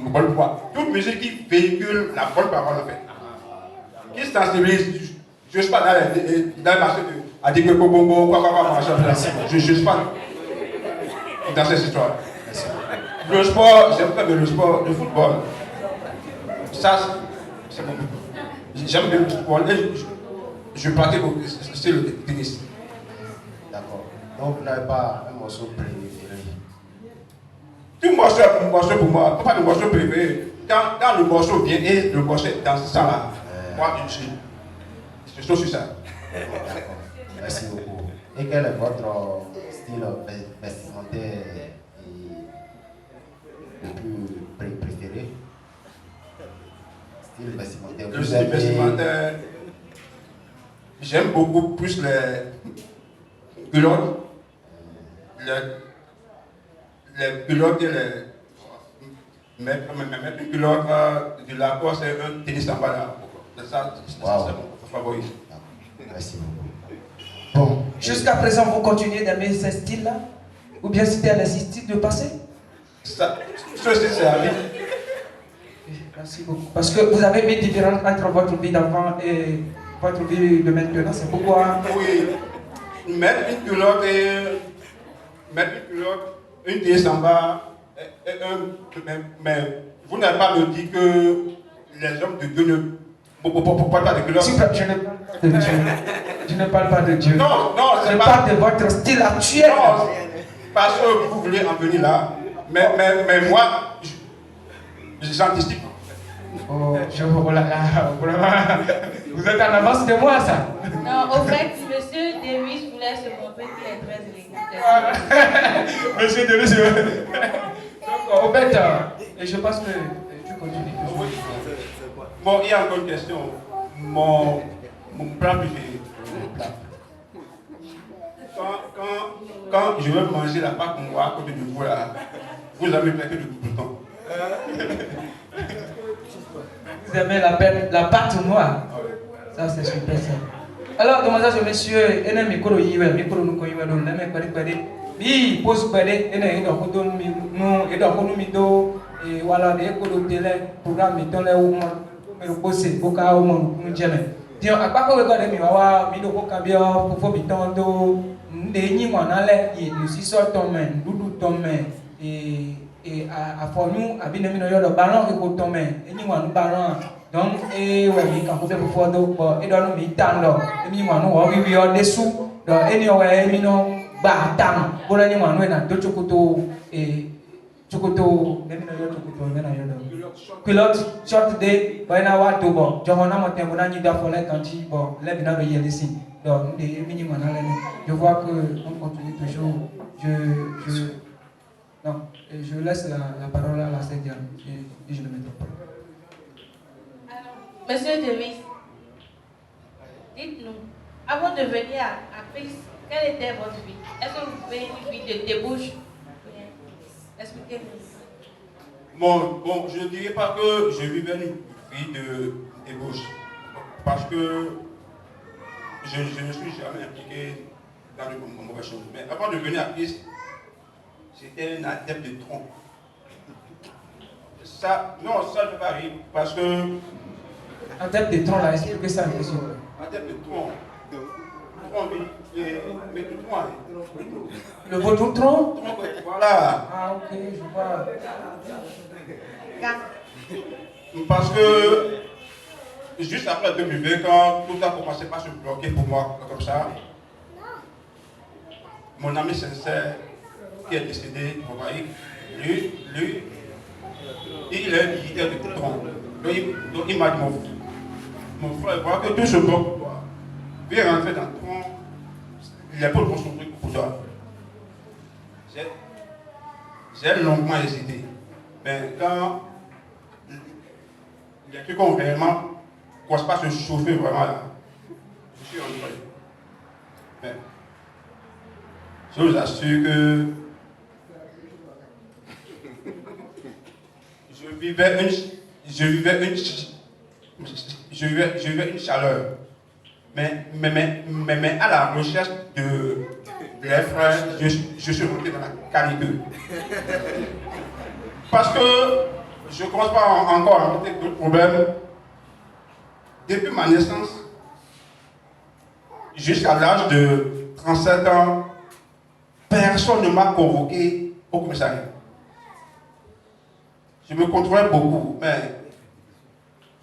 bonne foi. Toute musique qui véhicule la bonne parole, en fait. Qui sensibilise, je ne suis pas dans le marché à dire que bonbon, quoi, je ne suis pas dans cette histoire. Le sport, j'aime pas le sport, le football. Ça, c'est bon. J'aime bien le football et je pratique aussi le tennis. D'accord. Donc vous n'avez pas un morceau préféré? Tout morceau est un morceau pour moi, pas de morceau préféré. Quand le morceau vient et le morceau est dans ce sens-là, moi je suis sur ça. D'accord. Merci beaucoup. Et quel est votre style vestimentaire le plus préféré? Style vestimentaire. Le style vestimentaire, j'aime beaucoup plus les culottes, les culottes et les mettre une culotte de la Lacoste et un tennis en bas. C'est ça, c'est mon favori. Merci beaucoup. Bon. Jusqu'à présent, vous continuez d'aimer ces styles-là? Ou bien c'était les styles de passé? Ça, ceci c'est la vie. Merci beaucoup. Parce que vous avez mis différence entre votre vie d'avant et votre vie de maintenant. C'est pourquoi. Oui, mettre une culotte, une tennis en bas, mais vous n'avez pas me dit que les hommes de Dieu ne portent pas de culotte. Je ne parle pas de Dieu. Non, c'est je pas. parle de votre style actuel. Non, parce que vous voulez en venir là. Mais moi, j'anticipe. Oh là là, vraiment. Vous êtes en avance de moi, ça. Non, au fait, monsieur Davis voulait se montrer qu'il est très élégant. Monsieur Davis, donc, au fait, et je pense que tu continues. Bon, il y a encore une question. Mon plat préféré. Quand je veux manger la pâte noire à côté de vous là, vous avez fait que du bouton. Vous aimez la pâte noire? Ça c'est super ça. Alors, demoiselles et messieurs, il y a un micro qui est micro nous connaissons, nous n'aimons pas les oui, pose pas les, il y a un micro nous, et donc nous mido et voilà des écoles de télé programme dans les où mais bosser pour qu'à au monde nous jamais. Tiens, à quoi que regarder mi wawa mido pour cabia pour faut bitondo des ni mwanale et nous si sort tomber, doudou tomber et à nous à bien nous le ballon que pour tomber et ni mwan ballon donc et ouais mi quand faut pour do et dans mi tando et mi mwan on vi en dessous donc et ni ouais mi non ba tang pour ni mwan na do chokoto et chokoto même na yo chokoto na yo culotte short de baina wa to bon jomona moten bona ni da fole kanti bon les bina de yeli si donc des minimum je vois que on continue toujours non je laisse la parole à la sœur Diane et je le mets pas. Alors, monsieur Davis, dites-nous, avant de venir à Christ, quelle était votre vie? Est-ce que vous avez une vie de débauche? Expliquez-nous. Bon, je ne dirais pas que je vivais une vie de débauche, parce que je ne suis jamais impliqué dans de mauvaises choses. Mais avant de venir à Christ, j'étais un adepte de tronc. Ça ne peut pas arriver, parce que... Adepte de tronc, là, expliquez ça un peu. Adepte de tronc. Mais le tronc. Le votre tronc? Voilà. Ah, ok, je vois. Parce que juste après 2020, quand tout a commencé par se bloquer pour moi comme ça, mon ami sincère qui est décédé, lui, il est militaire de tronc. Donc il m'a dit, mon frère, voilà que tout se bloque pour toi. Viens rentrer dans le tronc, les épaules vont s'ouvrir pour toi. J'ai longuement hésité. Mais quand les trucs ont réellement ne commencent pas à se chauffer vraiment là, je suis entré. Mais je vous assure que je vivais une chaleur. Mais à la recherche les frères, je suis rentré dans la canicule. Parce que je ne commence pas encore à rencontrer d'autres problèmes. Depuis ma naissance, jusqu'à l'âge de 37 ans, personne ne m'a convoqué au commissariat. Je me contrôlais beaucoup, mais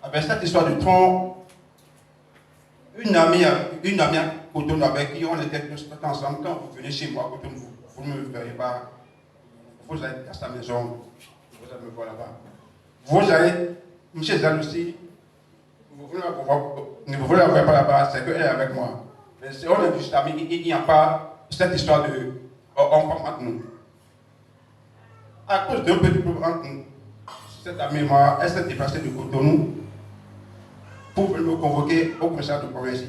avec cette histoire de tronc, une amie à Cotonou avec qui on était tous ensemble, quand vous venez chez moi à Cotonou, vous ne me verrez pas, vous allez à sa maison, vous allez me voir là-bas. Vous allez, M. Zal aussi, vous ne vous la voyez pas là-bas, c'est qu'elle est avec moi. Mais si on est juste amis, il n'y a pas cette histoire de on parle entre nous. À cause d'un petit problème entre nous, cette amie, moi, elle s'est déplacée de Cotonou pour me convoquer au commissariat de province.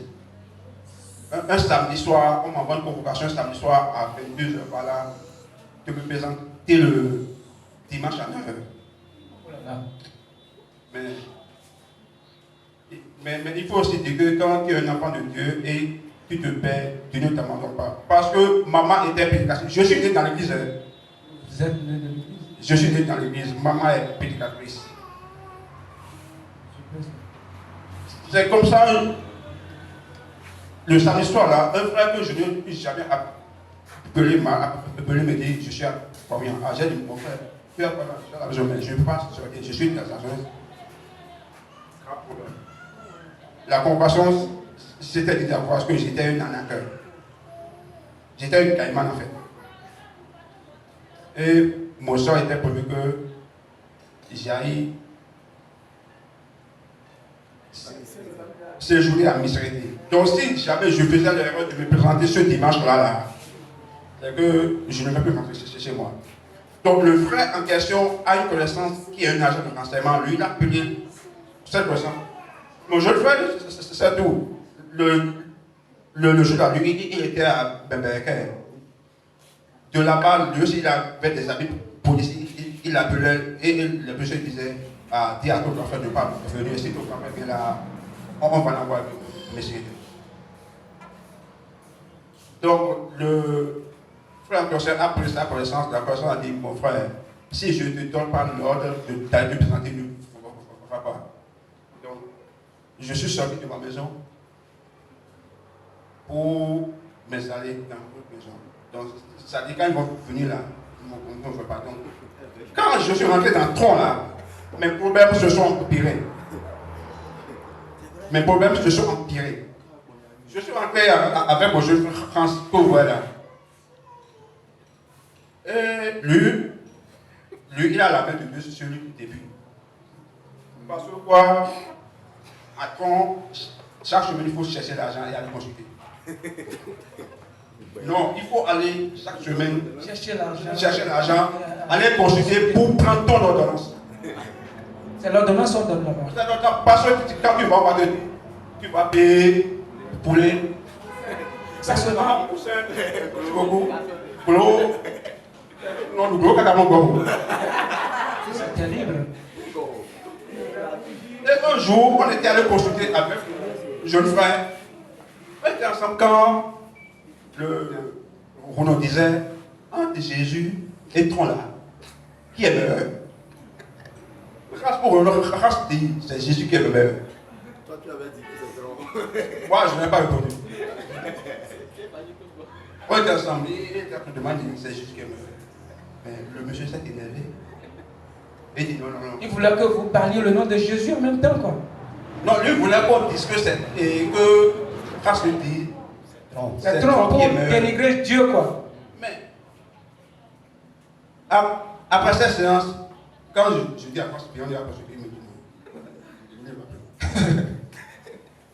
Un samedi soir, on m'envoie une convocation un samedi soir à 22h, voilà, de me présenter le dimanche à 9h. Mais il faut aussi dire que quand tu es un enfant de Dieu et tu te perds, tu ne t'abandonnes pas. Parce que maman était prédicatrice. Je suis né dans l'église. Vous êtes né dans l'église? Je suis né dans l'église. Maman est prédicatrice. C'est comme ça, le samedi soir là, un frère que je n'ai jamais appelé me dit, je suis à combien? Ah, j'ai dit, mon frère, tu es à combien? Je passe, je suis dans la jeunesse. Grave problème. La convocation, c'était dit d'abord parce que j'étais un arnaqueur. J'étais une caïman en fait. Et mon soeur était prévu que j'aille séjourner à Misérité. Donc si jamais je faisais l'erreur de me présenter ce dimanche-là, c'est que je ne vais plus rentrer chez moi. Donc le frère en question a une connaissance qui est un agent de renseignement. Lui, il a appelé cette personne. Mon jeune frère, c'est tout. Le jour-là, lui, il était à Bemberker. De là-bas, lui aussi, il avait des habits policiers. Il appelait et le monsieur disait, dis à ton frère de ne pas venir. Si ton frère vient là, on va l'envoyer, monsieur. Donc, le frère Corsaire a pris sa connaissance. La personne a dit, mon frère, si je ne te donne pas l'ordre d'aller te présenter, ne va pas. Donc, je suis sorti de ma maison pour m'installer dans votre maison. Donc, ça dit quand ils vont venir là, ils ne vont pas. Donc, quand je suis rentré dans le tronc là, mes problèmes se sont empirés. Mes problèmes se sont empirés. Je suis rentré avec mon jeune frère France, que vous voyez là. Et lui, il a la main de Dieu sur lui du début. Parce que quoi, à Tron, chaque semaine, il faut chercher l'argent et aller consulter. Non, il faut aller chaque semaine chercher l'argent, aller consulter pour prendre ton ordonnance. C'est l'ordonnance qu'on donne là-bas. Parce que quand tu vas payer poulet, ça se va, beaucoup, gros, non, le gros cacaron. C'est terrible. Et un jour, on était allé consulter avec le jeune frère. On était ensemble quand on nous disait, entre Jésus et Tron là, qui est meilleur? Grâce pour le grâce dit, c'est Jésus qui est le meilleur. Toi, tu avais dit que c'est Tron. Moi, je n'ai pas répondu. On était ensemble, il était en train de demander, c'est Jésus qui est meilleur. Mais le monsieur s'est énervé. Il dit non. Il voulait que vous parliez le nom de Jésus en même temps, quoi. Non, lui voulait qu'on dise que c'est. Et que, grâce lui dit, c'est trop pour dénigrer Dieu, quoi. Mais, après cette séance, quand je dis à France, on dit à France, il me dit non.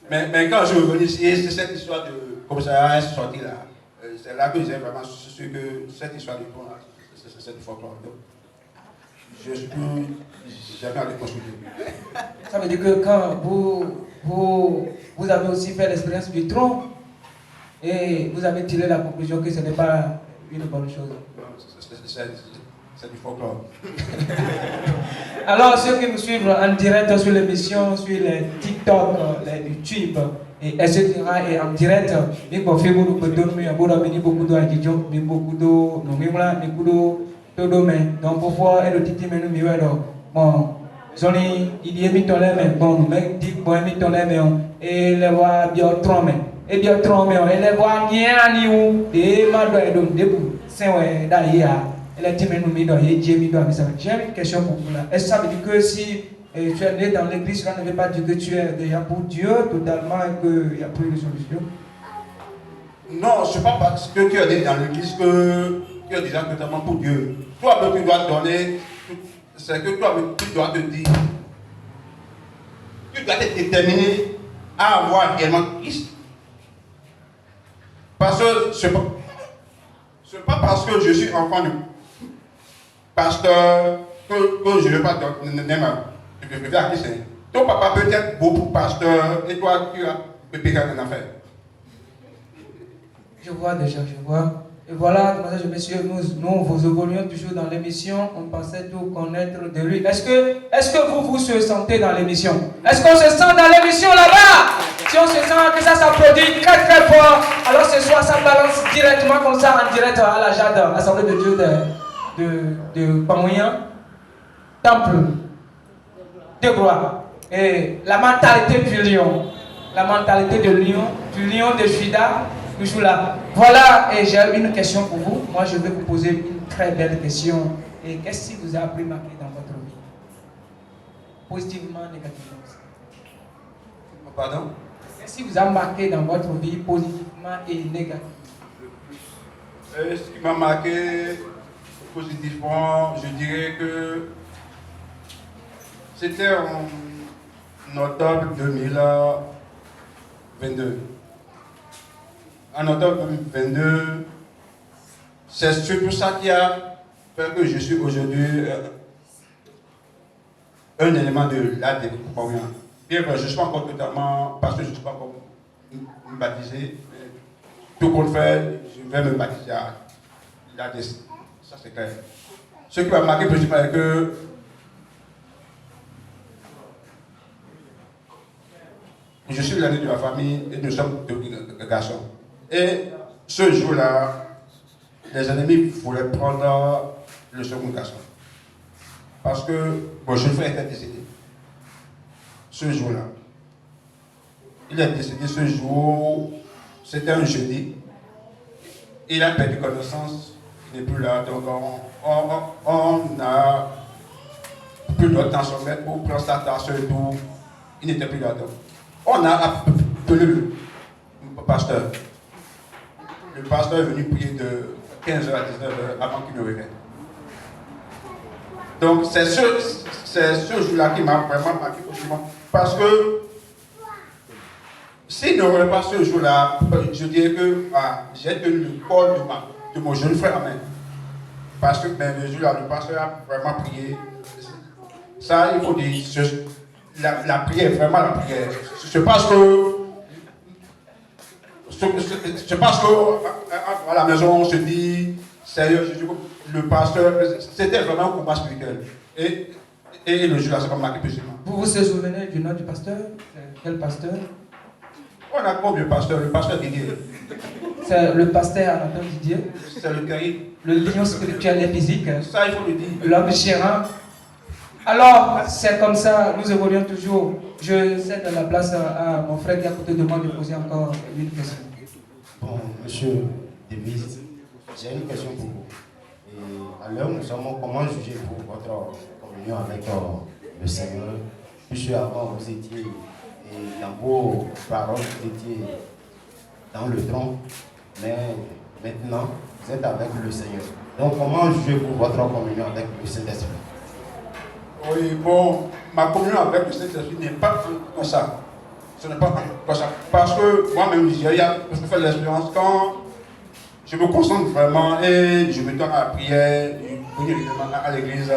Mais quand je suis revenu ici, c'est cette histoire de commissariat est sortie là. C'est là que j'ai vraiment su que cette histoire de pont là, c'est du folklore. Je ne suis plus jamais allé consulter. Ça veut dire que quand vous avez aussi fait l'expérience du tronc et vous avez tiré la conclusion que ce n'est pas une bonne chose. C'est du folklore. Alors, ceux qui nous suivent en direct sur l'émission, sur les TikTok, les YouTube et etc. Et en direct, mais bon, fait beaucoup de temps, mais beaucoup de adjudants, mais beaucoup de nomimla, mais beaucoup de domaines. Donc parfois, elle dit mais nous mieux alors bon, zoni il y a mis ton mais bon, mec dit bon mis ton mais et les voix bien tromper. Et bien tromper, et les voix bien ni ou et ma doit donc debout. C'est ouais d'ailleurs. Elle a dit mais nous mis dans et Dieu mis dans mais ça. J'ai une question pour vous là. Est-ce que ça veut dire que si et tu es né dans l'église, cela ne veut pas dire que tu es déjà pour Dieu totalement et qu'il n'y a plus de solution? Non, ce n'est pas parce que tu es né dans l'église que tu es déjà totalement pour Dieu. Toi-même, tu dois donner, c'est que toi-même, tu dois te dire, tu dois te déterminer à avoir réellement Christ. Parce que ce n'est pas parce que je suis enfant de pasteur que je ne vais pas donner ma. Ton papa peut être beaucoup pasteur et toi tu as péché en affaire. Je vois déjà, je vois. Et voilà, mesdames et messieurs, nous vous évoluons toujours dans l'émission. On pensait tout connaître de lui. Est-ce que vous se sentez dans l'émission? Est-ce qu'on se sent dans l'émission là-bas? Si on se sent que ça s'applaudit très très fort, alors ce soir ça balance directement comme ça en direct à la Jade, Assemblée de Dieu de Pamoyan, Temple de gloire. Et la mentalité du lion, la mentalité du lion de Juda, toujours là. Voilà, et j'ai une question pour vous. Moi, je vais vous poser une très belle question. Et qu'est-ce qui vous a appris marqué dans votre vie? Positivement, négativement. Pardon? Qu'est-ce qui vous a marqué dans votre vie, positivement et négativement? Ce qui m'a marqué positivement, je dirais que c'était en octobre 2022. En octobre 2022, c'est surtout ça qui a fait que je suis aujourd'hui un élément de la découverte. Bien que je ne suis pas encore totalement, parce que je ne suis pas encore baptisé, tout qu'on fait, je vais me baptiser à l'ADC. Ça c'est clair. Ce qui m'a marqué principalement est que je suis l'année de la famille et nous sommes deux garçons. Et ce jour-là, les ennemis voulaient prendre le second garçon. Parce que mon jeune frère était décédé. Ce jour-là. Il est décédé ce jour, c'était un jeudi. Il a perdu connaissance, il n'est plus là. Donc on a plus de temps sur mettre pour prendre sa tasse et tout. Il n'était plus là. Donc on a appelé le pasteur. Le pasteur est venu prier de 15h à 19h avant qu'il ne revienne. Donc c'est ce jour-là qui m'a vraiment marqué positivement. Parce que s'il n'aurait pas ce jour-là, je dirais que j'ai tenu le corps de mon jeune frère en main. Parce que le jour-là, le pasteur a vraiment prié. Ça, il faut dire, la prière, vraiment la prière. C'est parce que à la maison, on se dit, sérieux, le pasteur, c'était vraiment un combat spirituel. Et le jour-là, c'est comme marqué positivement. Vous vous souvenez du nom du pasteur? Quel pasteur? On a combien de pasteurs? Le pasteur Didier. C'est le pasteur Anatole Didier. C'est le terrible. Le lion spirituel et physique. Ça, il faut le dire. L'homme chérant. Alors, c'est comme ça, nous évoluons toujours. Je cède la place à mon frère qui est à côté de moi de poser encore une question. Bon, monsieur Davis, j'ai une question pour vous. Et à l'heure où nous sommes, comment juger pour votre communion avec le Seigneur? Puisque avant vous étiez, et dans vos paroles, vous étiez dans le tronc, mais maintenant vous êtes avec le Seigneur. Donc comment jugez-vous votre communion avec le Saint-Esprit? Oui, bon, ma communion avec le Saint-Esprit n'est pas comme ça. Ce n'est pas comme ça. Parce que moi-même, je fais l'expérience quand je me concentre vraiment et je me donne à la prière, je viens régulièrement à l'église.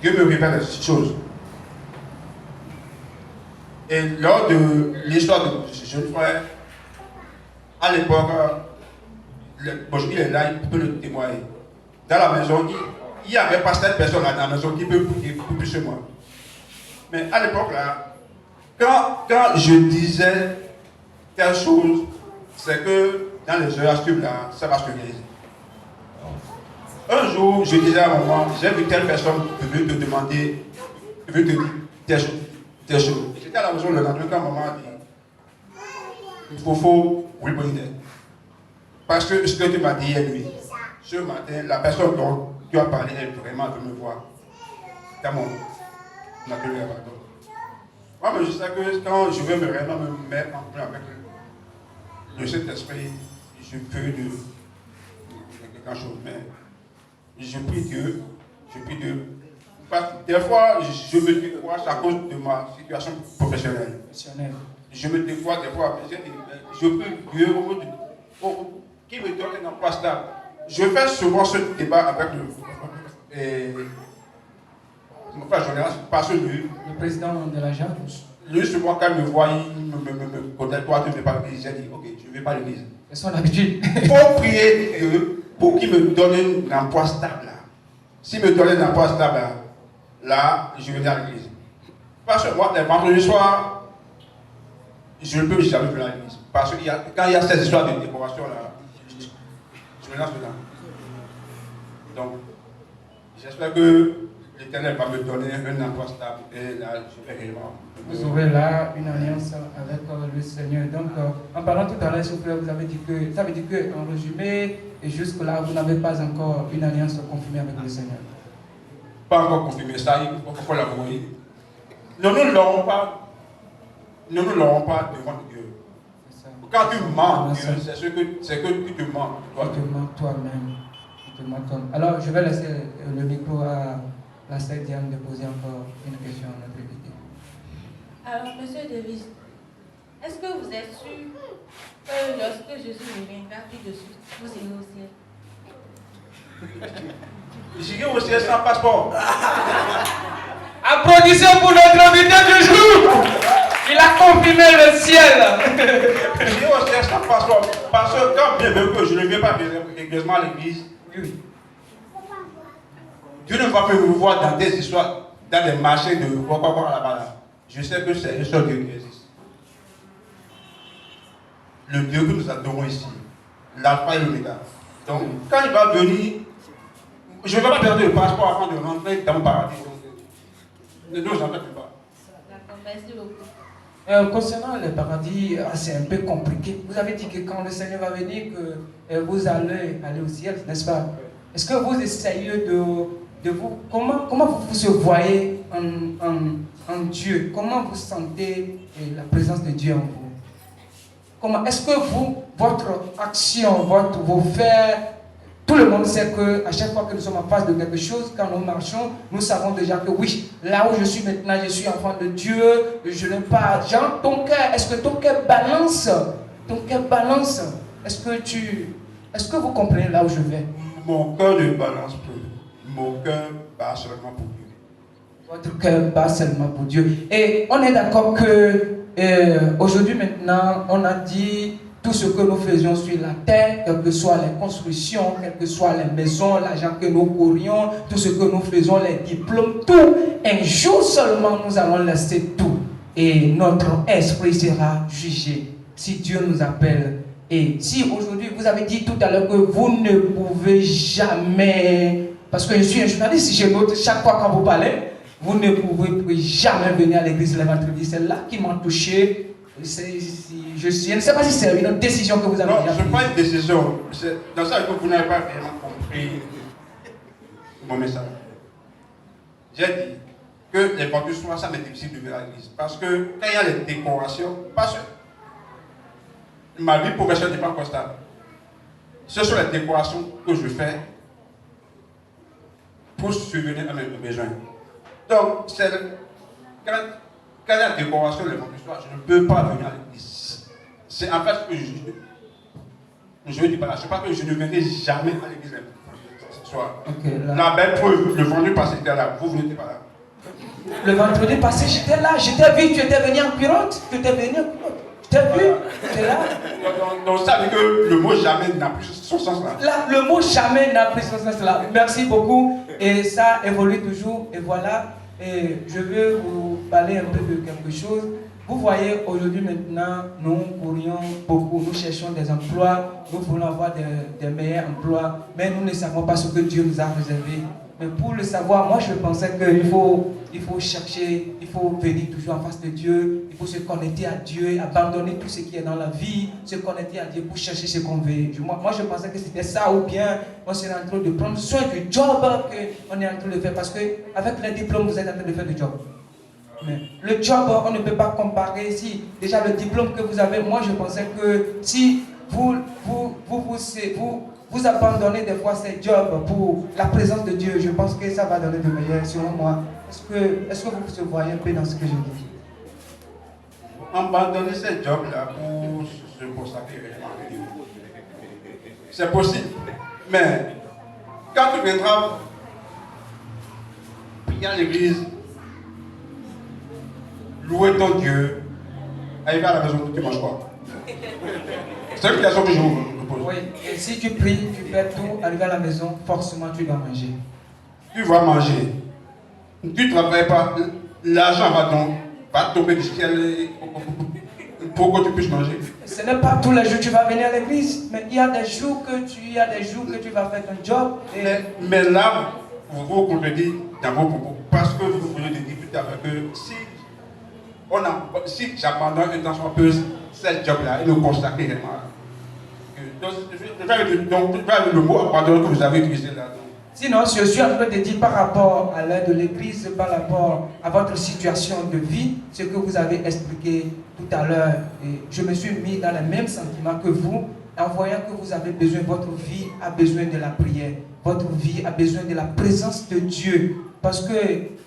Dieu me révèle des choses. Et lors de l'histoire de ce jeune frère, à l'époque, il est là, il peut le témoigner. Dans la maison, il n'y avait pas cette personne là dans la maison qui peut prier plus que moi. Mais à l'époque là, quand je disais telle chose, c'est que dans les heures à suivre là, ça va se réaliser. Un jour, je disais à maman, j'ai vu telle personne qui veut te demander, qui veut te dire telle chose. J'étais à la maison le lendemain quand maman a dit, il faut répondre. Parce que ce que tu m'as dit hier nuit, ce matin, la personne dont tu as parlé, elle vraiment veut me voir. Dans mon atelier là-bas. Moi, mais je sais que quand je vais vraiment me mettre en place avec le Saint-Esprit, je peux de quelque chose. Mais je prie Dieu. Parce que des fois, je me décourage à cause de ma situation professionnelle. Je me décourage des fois. Je prie Dieu qui me donne un emploi stable. Je fais souvent ce débat avec parce que le président de la JAD. Lui, souvent, quand il me voit, il me connaît, toi, tu ne veux pas l'église. J'ai dit, ok, je ne vais pas l'église. C'est son habitude. Il faut prier Dieu pour qu'il me donne un emploi stable. S'il me donne un emploi stable, là, je vais venir à l'église. Parce que moi, les vendredis soirs, je ne peux jamais venir à l'église. Parce que quand il y a cette histoire de décoration, là, je me lance dedans. Donc, j'espère que l'Éternel va me donner un emploi stable et là, je vais réellement. Vous aurez là une alliance avec le Seigneur. Donc, en parlant tout à l'heure, s'il vous plaît, vous avez dit que, ça veut dire qu'en résumé, et jusque-là, vous n'avez pas encore une alliance confirmée avec le Seigneur. Pas encore confirmé, ça, il faut l'avouer. Nous ne l'aurons pas devant Dieu. Quand tu mens, Dieu, c'est que tu te mens. Tu te mens toi-même. Alors, je vais laisser le micro à la sœur Diane de poser encore une question à notre invité. Alors, Monsieur Davis, est-ce que vous êtes sûr que lorsque Jésus reviendra tout de suite, vous irez au ciel? J'irai au ciel sans passeport. Applaudissez pour notre invité du jour. Il a confirmé le ciel. J'irai au ciel sans passeport. Parce que quand bien même que je ne viens pas régulièrement à l'église, Dieu ne va pas me voir dans des histoires, dans des marchés de quoi là-bas. Je sais que c'est le seul Dieu qui existe. Le Dieu que nous adorons ici, l'alpha et l'oméga. Donc, quand il va venir, je ne vais pas perdre le passeport avant de rentrer dans le paradis. Ne nous en faites pas. D'accord, merci beaucoup. Concernant le paradis, c'est un peu compliqué. Vous avez dit que quand le Seigneur va venir, que vous allez aller au ciel, n'est-ce pas? Est-ce que vous essayez de vous... Comment vous se voyez en Dieu? Comment vous sentez la présence de Dieu en vous? Comment est-ce que votre action, vos faits, tout le monde sait qu'à chaque fois que nous sommes en face de quelque chose, quand nous marchons, nous savons déjà que oui, là où je suis maintenant, je suis enfant de Dieu, je n'ai pas argent. Ton cœur, est-ce que ton cœur balance? Ton cœur balance? Est-ce que vous comprenez là où je vais? Mon cœur ne balance plus. Mon cœur bat seulement pour Dieu. Votre cœur bat seulement pour Dieu. Et on est d'accord que aujourd'hui maintenant, on a dit tout ce que nous faisions sur la terre, quelles que soient les constructions, quelles que soient les maisons, l'argent que nous courions, tout ce que nous faisons, les diplômes, tout. Un jour seulement, nous allons laisser tout. Et notre esprit sera jugé si Dieu nous appelle. Et si aujourd'hui, vous avez dit tout à l'heure que vous ne pouvez jamais, parce que je suis un journaliste, si je note chaque fois quand vous parlez, vous ne pouvez jamais venir à l'église le vendredi. C'est là qui m'a touché. Je ne sais pas si c'est une décision que vous avez prise. Non, ce n'est pas une décision. Dans ça, vous n'avez pas vraiment compris mon message. J'ai dit que les vendredis soirs, ça m'est difficile de venir à l'église. Parce que quand il y a les décorations, parce que ma vie professionnelle n'est pas encore stable. Ce sont les décorations que je fais pour subvenir à mes besoins. Donc, quand il y a la décoration le vendredi soir, je ne peux pas venir à l'église. C'est en fait ce que je dis pas là. Je ne sais pas que je ne venais jamais à l'église ce soir. Okay, la belle preuve, le vendredi passé, j'étais là. Vous n'étiez pas là. Le vendredi passé, j'étais là. Je t'ai vu, tu étais venu en pirote. Tu étais venu en pirote. Je t'ai vu, tu étais là. Donc, ça veut dire que le mot jamais n'a plus son sens là. Le mot jamais n'a plus son sens là. Merci beaucoup. Et ça évolue toujours. Et voilà. Et je veux vous parler un peu de quelque chose. Vous voyez, aujourd'hui maintenant, nous courions beaucoup, nous cherchons des emplois, nous voulons avoir des meilleurs emplois, mais nous ne savons pas ce que Dieu nous a réservé. Mais pour le savoir, moi je pensais qu'il faut chercher, il faut venir toujours en face de Dieu, il faut se connecter à Dieu, abandonner tout ce qui est dans la vie, se connecter à Dieu pour chercher ce qu'on veut. Moi je pensais que c'était ça, ou bien on serait en train de prendre soin du job qu'on est en train de faire, parce qu'avec les diplômes, vous êtes en train de faire du job. Mais le job, on ne peut pas comparer. Si déjà le diplôme que vous avez, moi je pensais que si vous abandonnez des fois ces jobs pour la présence de Dieu, je pense que ça va donner de meilleurs selon moi. Est-ce que vous se voyez un peu dans ce que je dis? Abandonner ces jobs-là pour se consacrer réellement à Dieu, c'est possible. Mais quand tu viendras prier à l'église, louer ton Dieu, arriver à la maison, tu manges quoi? C'est une question que je vous pose. Oui, et si tu pries, tu fais tout, arriver à la maison, forcément tu dois manger. Tu vas manger. Tu ne travailles pas, l'argent va tomber du ciel pour que tu puisses manger. Ce n'est pas tous les jours que tu vas venir à l'église, mais il y a des jours que tu vas faire ton job. Mais là, vous vous contredisez dans vos propos, parce que vous venez de discuter avec eux. Si j'abandonne un temps soit peu ce job-là et le consacrer réellement. Donc, le mot abandonner que vous avez utilisé là. Sinon, je suis en train de dire par rapport à l'aide de l'église, par rapport à votre situation de vie, ce que vous avez expliqué tout à l'heure. Je me suis mis dans les mêmes sentiments que vous, en voyant que vous avez besoin, votre vie a besoin de la prière. Votre vie a besoin de la présence de Dieu. Parce que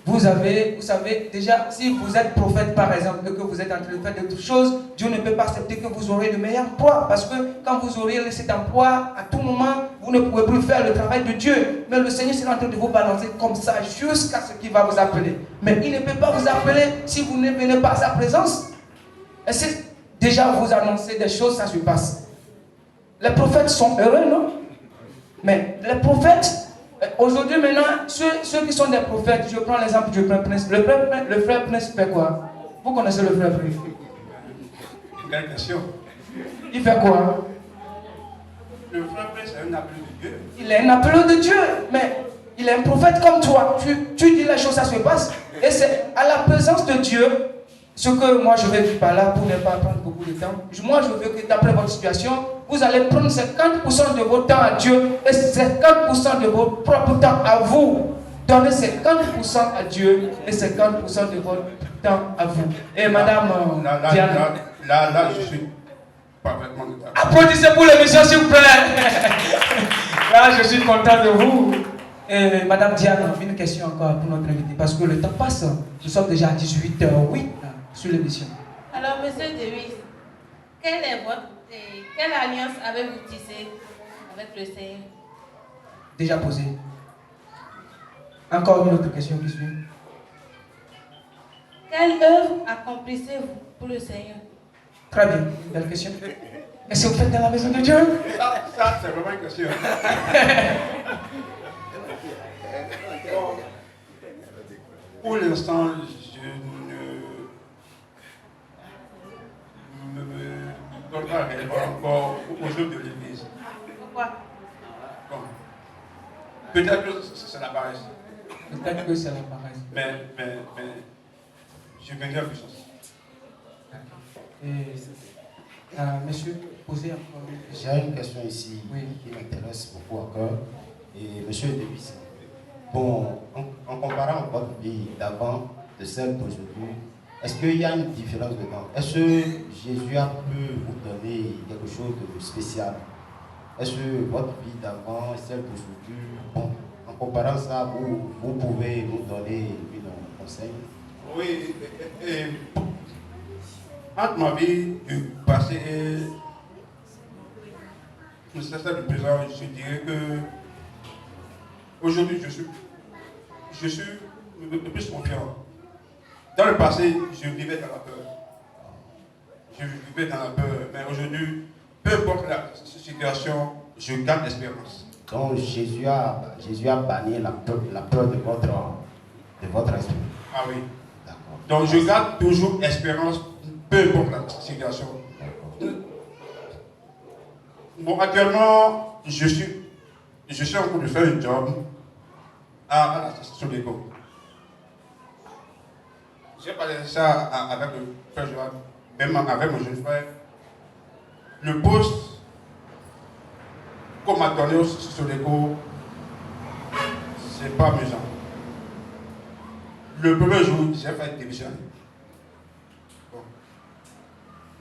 vous savez, déjà, si vous êtes prophète par exemple, et que vous êtes en train de faire d'autres choses, Dieu ne peut pas accepter que vous aurez le meilleur emploi. Parce que quand vous aurez cet emploi, à tout moment, vous ne pouvez plus faire le travail de Dieu. Mais le Seigneur sera en train de vous balancer comme ça jusqu'à ce qu'il va vous appeler. Mais il ne peut pas vous appeler si vous ne venez pas à sa présence. Et c'est déjà vous annoncer des choses, ça se passe. Les prophètes sont heureux, non? Mais les prophètes, aujourd'hui maintenant, ceux qui sont des prophètes, je prends l'exemple du frère Prince. Le frère Prince fait quoi? Vous connaissez le frère Prince? Quelle question? Il fait quoi? Le frère Prince est un appel de Dieu. Il est un appel de Dieu, mais il est un prophète comme toi. Tu dis les choses, ça se passe. Et c'est à la présence de Dieu, ce que moi je vais dire par là, pour ne pas prendre beaucoup de temps. Moi je veux que d'après votre situation, vous allez prendre 50% de votre temps à Dieu et 50% de votre propre temps à vous. Donnez 50% à Dieu et 50% de votre temps à vous. Et madame Diane. Là, je suis parfaitement d'accord. Applaudissez pour l'émission, s'il vous plaît. Là, je suis content de vous. Et madame Diane, une question encore pour notre invité, parce que le temps passe. Nous sommes déjà à 18h08 sur l'émission. Alors, monsieur Devis, quelle alliance avez-vous tissée avec le Seigneur? Déjà posé. Encore une autre question qui suit. Quelle œuvre accomplissez-vous pour le Seigneur? Très bien, belle question. Est-ce que vous faites dans la maison de Dieu? Ça c'est vraiment une question. Pour l'instant, je ne me donne pas réellement encore aux œuvres de l'Église. Pourquoi? Bon. Peut-être que c'est la paresse. Peut-être que c'est la paresse. Mais je viendrai en puissance. Monsieur, posez encore une question. J'ai une question ici qui m'intéresse beaucoup encore. Et monsieur Davis, bon, en comparant votre vie d'avant de celle d'aujourd'hui, est-ce qu'il y a une différence dedans? Est-ce que Jésus a pu vous donner quelque chose de spécial? Est-ce que votre vie d'avant et celle d'aujourd'hui, bon, en comparant ça, vous pouvez nous donner un conseil? Oui, entre ma vie du passé et celle du présent, je dirais que aujourd'hui je suis le plus confiant. Dans le passé, je vivais dans la peur. Mais aujourd'hui, peu importe la situation, je garde l'espérance. Donc Jésus a banni la peur de votre esprit. Ah oui. D'accord. Donc je garde toujours espérance peu importe la situation. Bon, actuellement, je suis en train de faire un job à la station d'éco. J'ai parlé de ça avec le frère Joël, même avec mon jeune frère. Le poste qu'on m'a donné au station d'éco, c'est pas amusant. Le premier jour, j'ai fait démissionner. Bon.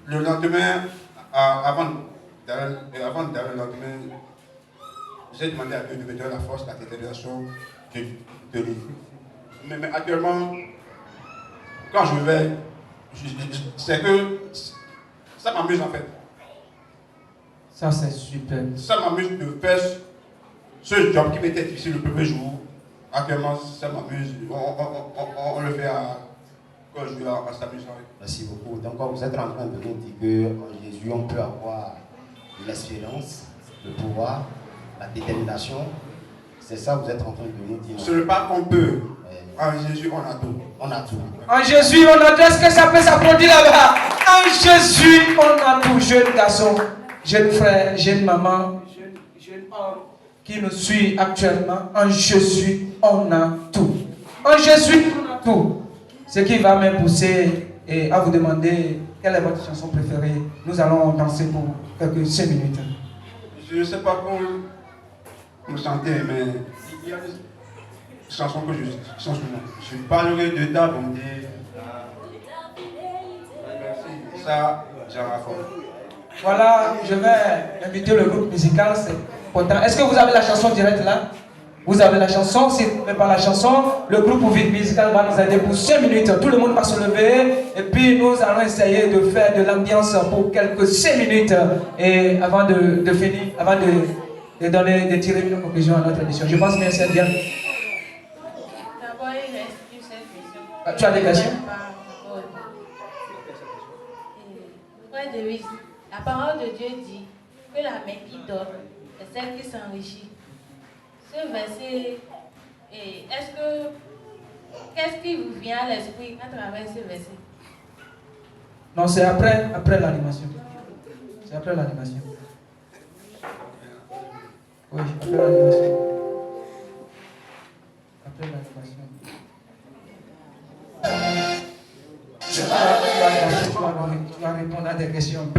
Le lendemain, avant d'aller le lendemain, j'ai demandé à Dieu de me donner la force, la détermination de lire. Mais actuellement, quand je vais, c'est que ça m'amuse en fait. Ça, c'est super. Ça m'amuse de faire ce job qui m'était difficile le premier jour. Actuellement, ça m'amuse. On le fait quand je suis en s'amusant. Merci beaucoup. Donc, vous êtes en train de nous dire qu'en Jésus, on peut avoir l'espérance, le pouvoir, la détermination. C'est ça que vous êtes en train de nous dire. Ce n'est pas qu'on peut. En Jésus, on a tout. On a tout. En Jésus, on a tout. Est-ce que ça peut s'applaudir là-bas? En Jésus, on a tout. Jeune garçon, jeune frère, jeune maman, jeune homme qui nous suit actuellement. En Jésus, on a tout. En Jésus, on a tout. Ce qui va me pousser et à vous demander quelle est votre chanson préférée. Nous allons danser pour quelques 5 minutes. Je ne sais pas comment vous sentez, mais il y a des chansons que je chante souvent. Je parlerai de ta bonté. Ça, j'en raffole. Voilà, je vais inviter le groupe musical, c'est important. Est-ce que vous avez la chanson directe là? Vous avez la chanson, si vous n'avez pas la chanson, le groupe musical va nous aider pour 5 minutes. Tout le monde va se lever et puis nous allons essayer de faire de l'ambiance pour quelques 5 minutes. Et avant de finir, avant de tirer une conclusion à notre émission. Je pense que c'est bien. D'abord, il reste une seule question. Tu as des questions? Frère Davis, la parole de Dieu dit que la main qui donne est celle qui s'enrichit. Ce verset, qu'est-ce qui vous vient à l'esprit à travers ce verset? Non, c'est après l'animation. C'est après l'animation. Oui, après l'animation. Après l'animation. Tu vas répondre à des questions.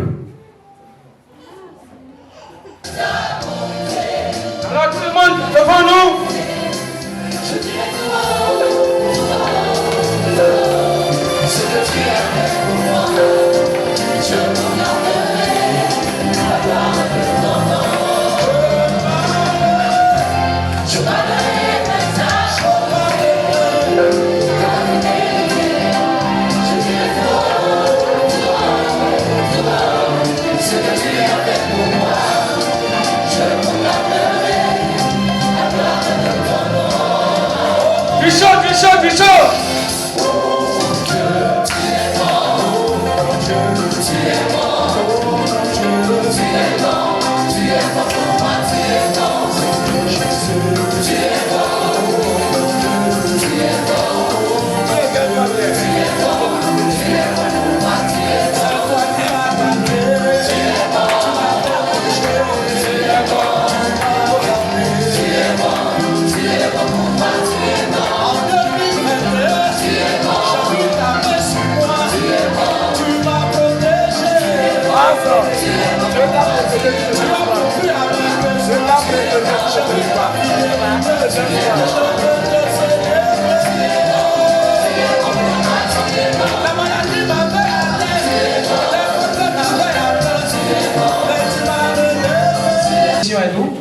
Alors tout le monde, devant nous. Du chaud.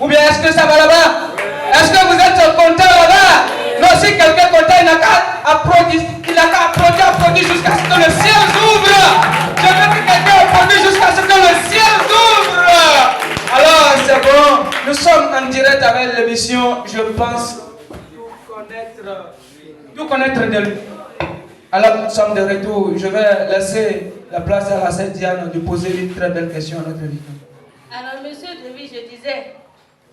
Ou bien est-ce que ça va là-bas? Est-ce que vous êtes content là-bas? Non, si quelqu'un est content, il n'a qu'à applaudir. Il n'a qu'à applaudir jusqu'à ce que le ciel s'ouvre. Je veux que quelqu'un applaudisse jusqu'à ce que le ciel s'ouvre. Alors, c'est bon. Nous sommes en direct avec l'émission, je pense, tout connaître de lui. Alors, nous sommes de retour. Je vais laisser la place à la sœur Diane de poser une très belle question à notre invité. Alors, monsieur David, je disais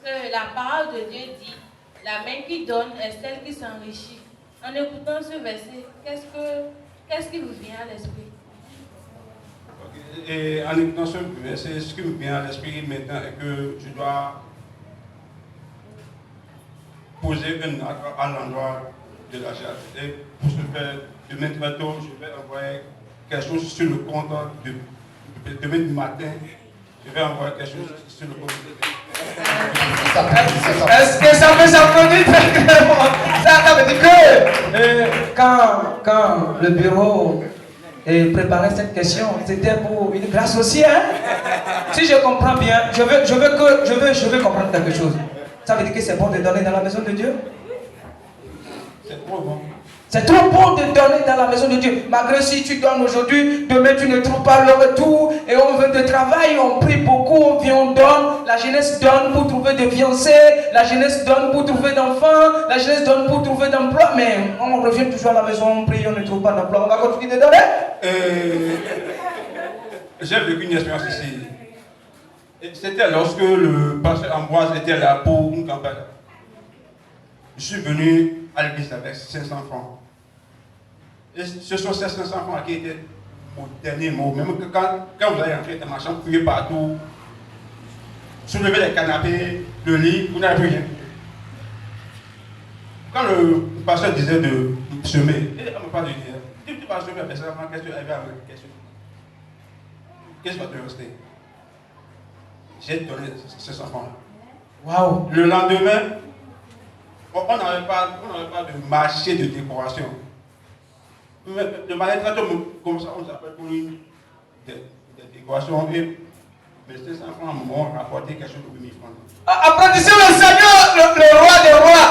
que la parole de Dieu dit la main qui donne est celle qui s'enrichit. En écoutant ce verset, qu'est-ce qui vous vient à l'esprit? Et en écoutant ce verset, ce qui me vient à l'esprit maintenant est que je dois poser un acte à l'endroit de la jade. Et pour ce faire, demain très tôt, je vais envoyer quelque chose sur le compte demain matin. Je vais envoyer quelque chose sur le compte. Est-ce que ça peut s'applaudir très clairement? Ça veut dire que quand le bureau préparait cette question, c'était pour une grâce aussi. Hein? Si je comprends bien, je veux comprendre quelque chose. Ça veut dire que c'est bon de donner dans la maison de Dieu? C'est trop bon. C'est trop bon de donner dans la maison de Dieu. Malgré si tu donnes aujourd'hui, demain tu ne trouves pas le retour. Et on veut de travail, on prie beaucoup, on vient, on donne. La jeunesse donne pour trouver des fiancés. La jeunesse donne pour trouver d'enfants. La jeunesse donne pour trouver d'emploi. Mais on revient toujours à la maison, on prie, on ne trouve pas d'emploi. On va continuer de donner. J'ai vécu une expérience ici. C'était lorsque le pasteur Ambroise était là pour une campagne. Je suis venu à l'église avec 500 francs. Et ce sont ces 500 francs qui étaient mon dernier mot. Même que quand vous allez rentrer dans ma chambre, vous fouillez partout, soulevez les canapés, le lit, vous n'avez plus rien. Quand le pasteur disait de semer, il ne m'a pas dit, tu vas semer avec 500 francs, qu'est-ce que tu arrives avec? Qu'est-ce que tu vas te rester? J'ai donné 500 francs. Waouh! Le lendemain, on n'avait pas de marché de décoration. Mais de manière très comme ça, on s'appelle pour une décoration. Et mais ces enfants m'ont rapporté quelque chose de 8 000 francs. Applaudissez le Seigneur, le roi des rois.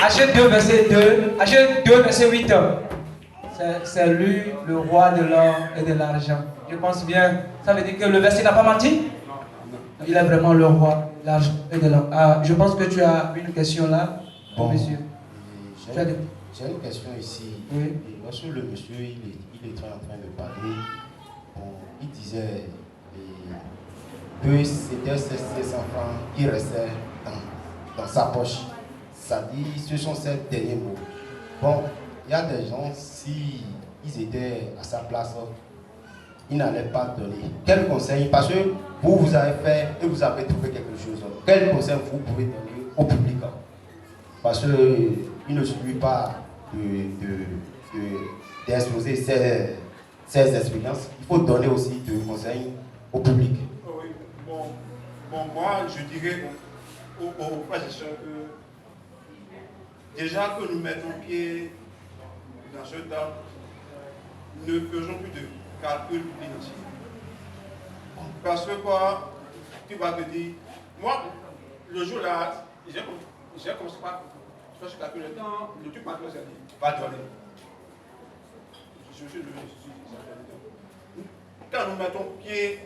Achète 2, verset 2. Achète 2, verset 8. C'est lui, le roi de l'or et de l'argent. Je pense bien. Ça veut dire que le verset n'a pas menti? Non. Il est vraiment le roi de l'argent et de l'or. Je pense que tu as une question là. Bon, monsieur. J'ai une question ici. Oui. Et lorsque le monsieur il était en train de parler, il disait que c'était ces enfants qui restaient dans sa poche. Ça dit, ce sont ses derniers mots. Bon, il y a des gens, si ils étaient à sa place, ils n'allaient pas donner. Quel conseil? Parce que vous avez fait et vous avez trouvé quelque chose. Quel conseil vous pouvez donner au public? Parce qu'il ne suffit pas d'exposer ses expériences. Il faut donner aussi des conseils au public. Oui. Bon, moi, je dirais aux frères et sœurs que déjà que nous mettons pied dans ce temps, ne faisons plus de calcul financier. Parce que quoi, tu vas te dire, moi, le jour là, j'ai commencé par faire ce calcul, le truc maintenant, c'est dit, va donner. Je suis le quand nous mettons pied,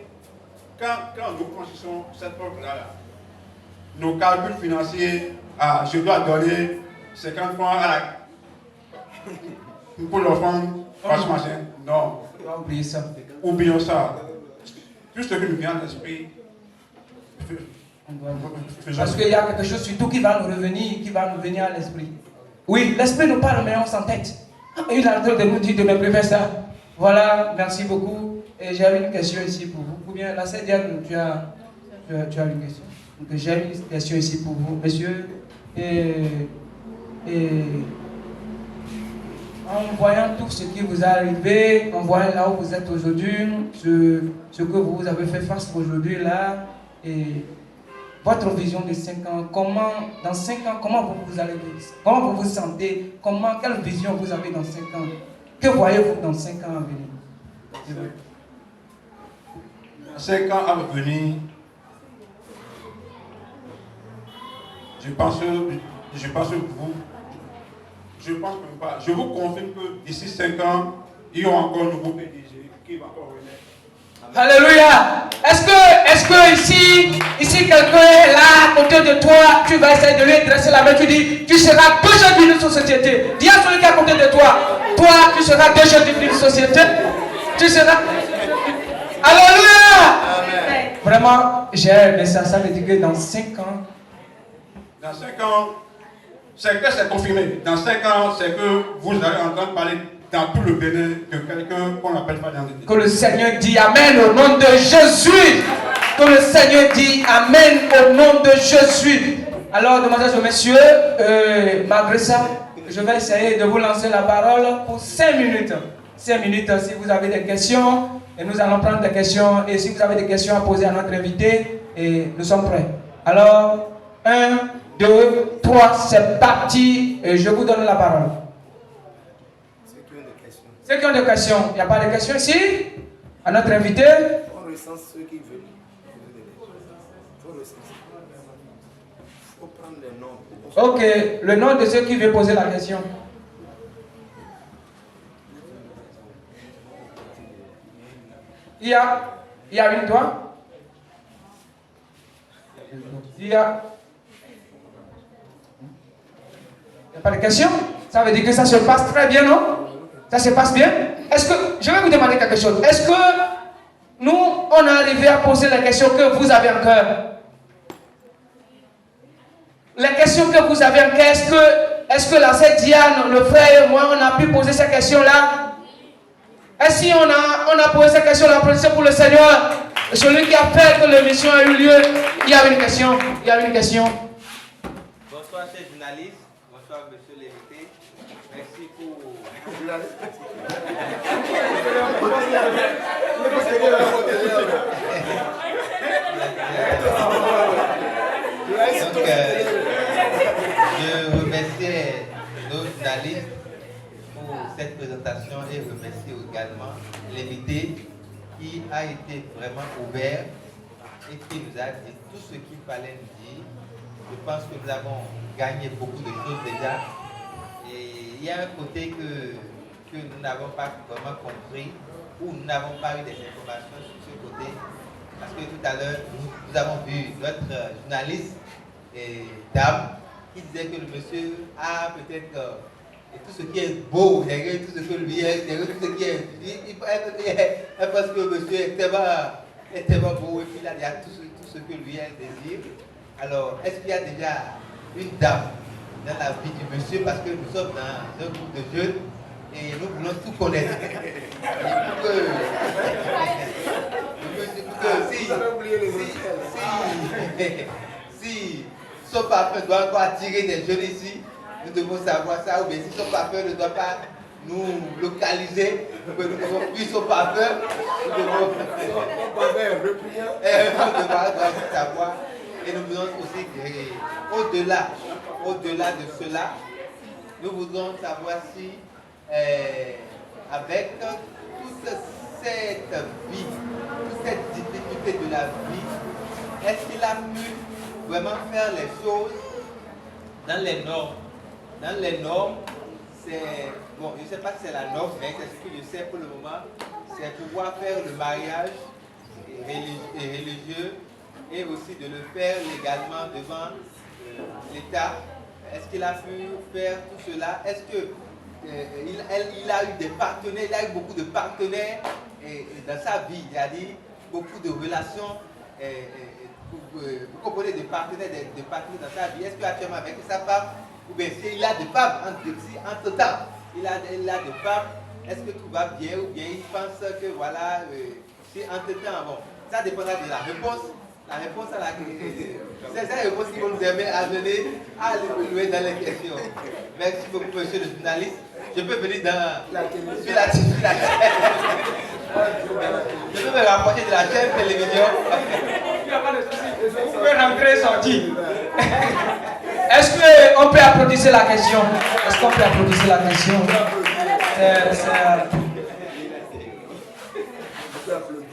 quand nous franchissons cette porte-là, nos calculs financiers, je dois donner 50 francs à la pour l'enfant, franchement, non. On va oublier ça. Oublions ça. Tout ce qui nous vient à l'esprit, parce qu'il y a quelque chose surtout qui va nous revenir, qui va nous venir à l'esprit. Oui, l'esprit nous parle, mais on s'entête. Il a le droit de nous dire de ne plus faire ça. Voilà, merci beaucoup. Et j'ai une question ici pour vous. Ou bien, la sœur Diane, tu as une question. Donc, j'ai une question ici pour vous, monsieur. Et en voyant tout ce qui vous est arrivé, en voyant là où vous êtes aujourd'hui, ce que vous avez fait face aujourd'hui là, et votre vision de 5 ans, dans 5 ans, comment vous vous sentez, quelle vision vous avez dans 5 ans? Que voyez-vous dans 5 ans à venir? Dans 5 ans à venir, je pense je vous confirme que d'ici 5 ans, il y aura encore un nouveau PDG qui va encore renaître. Alléluia! Est-ce que ici quelqu'un est là à côté de toi, tu vas essayer de lui dresser la main, tu dis, tu seras deux jeunes d'une société. Dis à celui qui est à côté de toi, tu seras deux jeunes d'une société. Tu seras. Alléluia! Amen. Vraiment, j'ai aimé ça. Ça veut dire que dans 5 ans. Dans 5 ans, c'est que c'est confirmé. Dans 5 ans, c'est que vous allez entendre parler dans tout le Bénin de quelqu'un qu'on appelle Fadian Tete. Que le Seigneur dit Amen au nom de Jésus. Que le Seigneur dit Amen au nom de Jésus. Alors, demoiselles et messieurs, malgré ça, je vais essayer de vous lancer la parole pour 5 minutes. 5 minutes si vous avez des questions. Et nous allons prendre des questions. Et si vous avez des questions à poser à notre invité, et nous sommes prêts. Alors, 1, 2, 3, c'est parti. Et je vous donne la parole. Ceux qui ont des questions. Ceux qui ont des questions, il n'y a pas de questions ici? À notre invité? On recense ceux qui veulent. Il faut recenser. Il faut prendre les noms. Ok, le nom de ceux qui veulent poser la question. Il y a une toi? Il y a pas de questions? Ça veut dire que ça se passe très bien, non? Ça se passe bien? Est-ce que, je vais vous demander quelque chose. Est-ce que nous, on est arrivé à poser les questions que vous avez en cœur? Les questions que vous avez en cœur, est-ce que la sœur Diane, le frère et moi, on a pu poser ces questions-là? Est-ce qu'on a posé ces questions-là pour le Seigneur? Celui qui a fait que l'émission a eu lieu, il y avait une question. Il y avait une question. Bonsoir, chers journalistes. Bonsoir, monsieur l'invité. Merci pour... Donc, je remercie nos journalistes pour cette présentation et remercie également l'invité qui a été vraiment ouvert et qui nous a dit tout ce qu'il fallait nous dire. Je pense que nous avons gagné beaucoup de choses déjà. Et il y a un côté que nous n'avons pas vraiment compris ou nous n'avons pas eu des informations sur ce côté. Parce que tout à l'heure, nous avons vu notre journaliste dame qui disait que le monsieur a peut-être tout ce qui est beau, derrière tout ce que lui est, derrière tout ce qui est. Parce que le monsieur est tellement beau et puis là, il y a tout ce que lui est désir. Alors, est-ce qu'il y a déjà une dame dans la vie du monsieur? Parce que nous sommes dans un groupe de jeunes et nous voulons tout connaître. Si son parfum doit encore attirer des jeunes ici, nous devons savoir ça, ou bien si son parfum ne doit pas nous localiser, que nous devons fuir son parfum, nous devons savoir. Et nous voulons aussi au-delà de cela, nous voudrons savoir si avec toute cette vie, toute cette difficulté de la vie, est-ce qu'il a pu vraiment faire les choses dans les normes? Dans les normes, c'est, bon, je ne sais pas si c'est la norme, mais c'est ce que je sais pour le moment, c'est pouvoir faire le mariage religieux et aussi de le faire légalement devant l'État. Est-ce qu'il a pu faire tout cela? Est-ce que il a eu des partenaires, il a eu beaucoup de partenaires dans sa vie, il a dit beaucoup de relations, vous comprenez, des partenaires dans sa vie. Est-ce qu'actuellement avec sa femme, ou bien s'il a des femmes, entre temps, il a des femmes, est-ce que tout va bien, ou bien il pense que voilà, si entre temps, bon, ça dépendra de la réponse. La réponse à la question, c'est la réponse qui va nous aider à donner, à aller plus loin dans les questions. Merci beaucoup, monsieur le journaliste. Je peux venir sur la chaîne. Je peux me rapprocher de la chaîne télévision. Il n'y a pas de souci. Vous pouvez rentrer et sortir. Est-ce qu'on peut applaudir la question? Est-ce qu'on peut applaudir la question?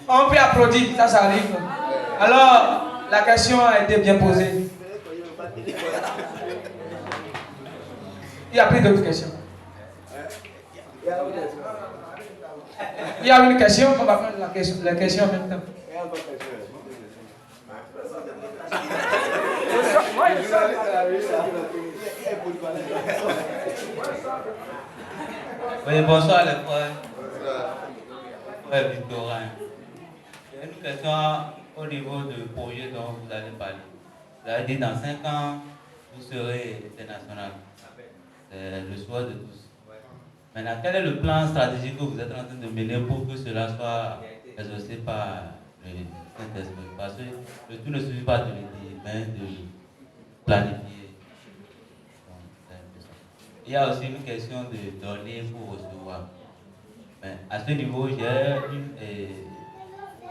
On peut applaudir, ça arrive. Alors, la question a été bien posée. Il n'y a plus d'autres questions. Il y a une question, on va prendre la question en même temps. Oui, bonsoir les frères. Frère Victorin. J'ai une question au niveau du projet dont vous allez parler. Vous avez dit dans 5 ans, vous serez international. C'est le choix de tous. Maintenant, quel est le plan stratégique que vous êtes en train de mener pour que cela soit exaucé par le Saint-Esprit? Parce que le tout ne suffit pas de le dire, mais de planifier. Il y a aussi une question de donner pour recevoir. Mais à ce niveau, j'ai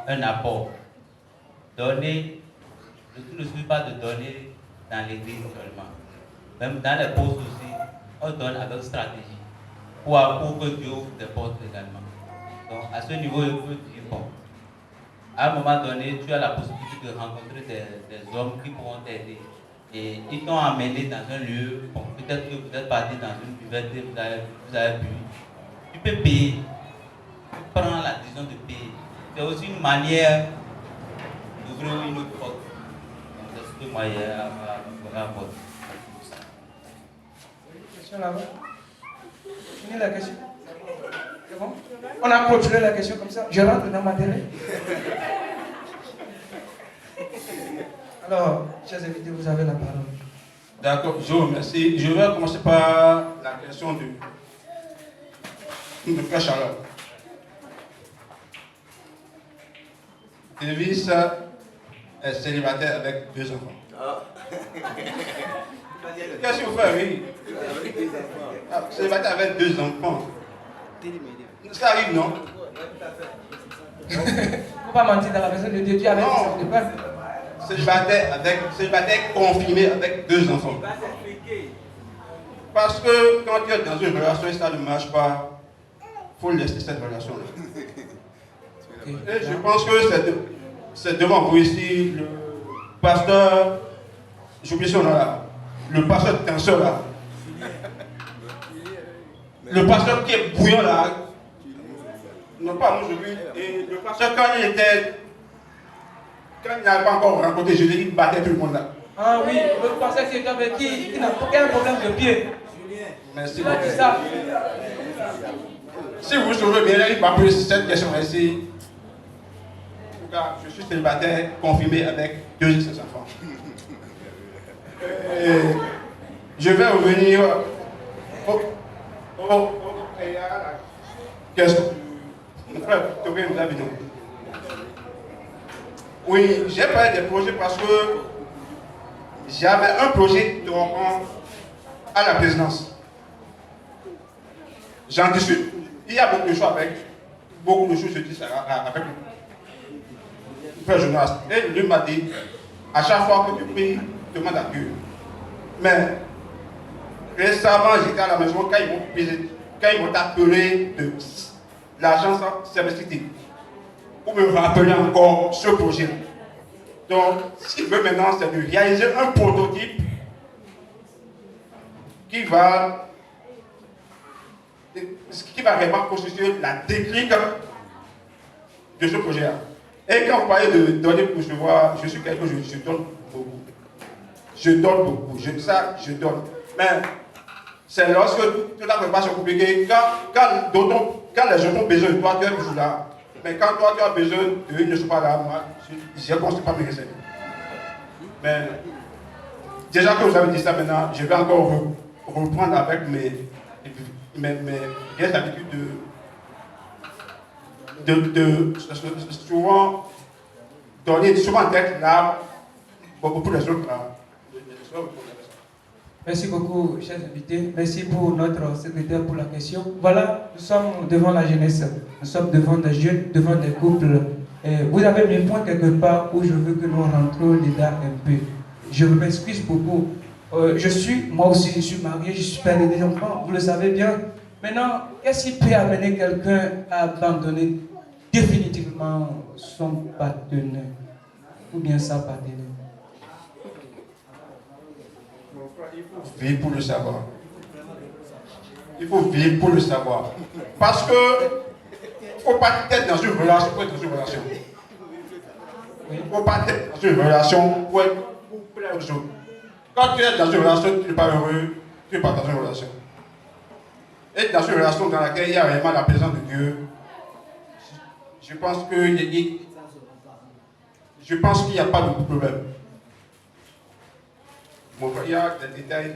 un apport. Donner, le tout ne suffit pas de donner dans l'église seulement. Même dans les postes aussi, on donne avec stratégie pour que Dieu ouvre des portes également. Donc à ce niveau, il faut dire, bon, à un moment donné, tu as la possibilité de rencontrer des hommes qui pourront t'aider. Et ils t'ont amené dans un lieu, bon, peut-être que vous êtes parti dans une buvette et vous avez bu. Tu peux payer, tu prends la décision de payer. C'est aussi une manière d'ouvrir une autre porte. Donc c'est ce que moi j'ai à apporter. Question là-bas. Finis la question. C'est bon? On a clôturé la question comme ça. Je rentre dans ma télé. Alors, chers invités, vous avez la parole. D'accord, je vous remercie. Je vais commencer par la question de Frère Charlotte. Davis est célibataire avec 2 enfants. Qu'est-ce que vous faites, oui? Célibataire avec 2 enfants. Ça arrive, non? Il ne faut pas mentir dans la maison de Dieu. Dieu avait dit ça au départ. Célibataire confirmé avec 2 enfants. Parce que quand tu es dans une relation et ça ne marche pas, il faut laisser cette relation-là. Et je pense que c'est devant vous ici, le pasteur, j'oublie son nom là, le pasteur danseur là, le pasteur qui est bouillant là, non pas moi aujourd'hui, et le pasteur quand il n'avait pas encore rencontré Jésus, il battait tout le monde là. Ah oui, le pasteur qui est avec qui n'a aucun problème de pied. Merci. Il a dit ça. Si vous sauvez bien, il m'a posé cette question ici. En tout cas, je suis célibataire, confirmé avec 2 de ses enfants. Et je vais revenir à la question du frère Victorien nous a dit. Oui, j'ai parlé des projets parce que j'avais un projet de rencontre à la présidence. J'en discute. Il y a beaucoup de choses avec, je dis ça avec le frère Jonas. Et lui m'a dit, à chaque fois que tu pries, demande à Dieu. Mais récemment, j'étais à la maison quand ils m'ont appelé de l'agence Servicité pour me rappeler encore ce projet. Donc, ce qu'il veut maintenant, c'est de réaliser un prototype qui va vraiment constituer la déclic de ce projet-là. Et quand vous parlez de donner pour recevoir, je suis quelqu'un, je donne beaucoup. Je donne beaucoup. Je donne. Mais c'est lorsque toute la préparation est compliquée, quand les gens ont besoin de toi, tu es toujours là. Mais quand toi tu as besoin d'eux, ils ne sont pas là, moi, je ne construis pas mes recettes. Mais déjà que vous avez dit ça maintenant, je vais encore reprendre avec mes vieilles habitudes de souvent donner, souvent d'être là pour les autres. Merci beaucoup, chers invités. Merci pour notre secrétaire pour la question. Voilà, nous sommes devant la jeunesse. Nous sommes devant des jeunes, devant des couples. Vous avez mes points quelque part où je veux que nous rentrions dedans un peu. Je m'excuse beaucoup. Moi aussi, je suis marié, je suis père de 2 enfants, vous le savez bien. Maintenant, qu'est-ce qui peut amener quelqu'un à abandonner définitivement son partenaire ou bien sa partenaire? Il faut vivre pour le savoir. Il faut vivre pour le savoir. Parce que il ne faut pas être dans une relation pour être dans une relation. Il ne faut pas être dans une relation pour plaire aux autres. Quand tu es dans une relation, tu n'es pas heureux, tu n'es pas dans une relation. Être dans une relation dans laquelle il y a vraiment la présence de Dieu, je pense qu'il n'y a pas de problème. Bon, il y a des détails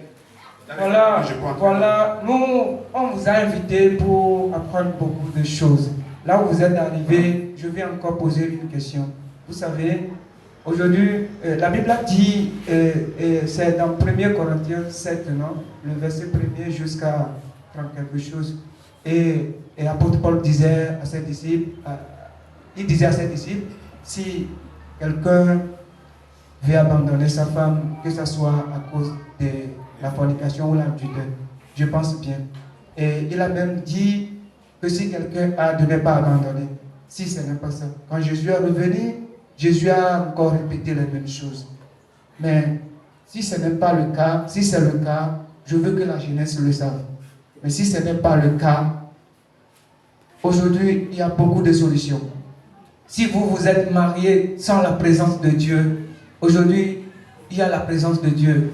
Voilà, voilà, nous, on vous a invité pour apprendre beaucoup de choses. Là où vous êtes arrivé, je vais encore poser une question. Vous savez, aujourd'hui, la Bible a dit, c'est dans 1 Corinthiens 7, non? Le verset 1er jusqu'à 30 quelque chose. Et l'apôtre Paul disait à ses disciples, si quelqu'un veut abandonner sa femme, que ce soit à cause de la fornication ou l'adultère, je pense bien. Et il a même dit que si quelqu'un ne devait pas abandonner, si ce n'est pas ça. Quand Jésus est revenu, Jésus a encore répété les mêmes choses. Mais si ce n'est pas le cas, si c'est le cas, je veux que la jeunesse le sache. Mais si ce n'est pas le cas, aujourd'hui, il y a beaucoup de solutions. Si vous êtes marié sans la présence de Dieu, aujourd'hui, il y a la présence de Dieu.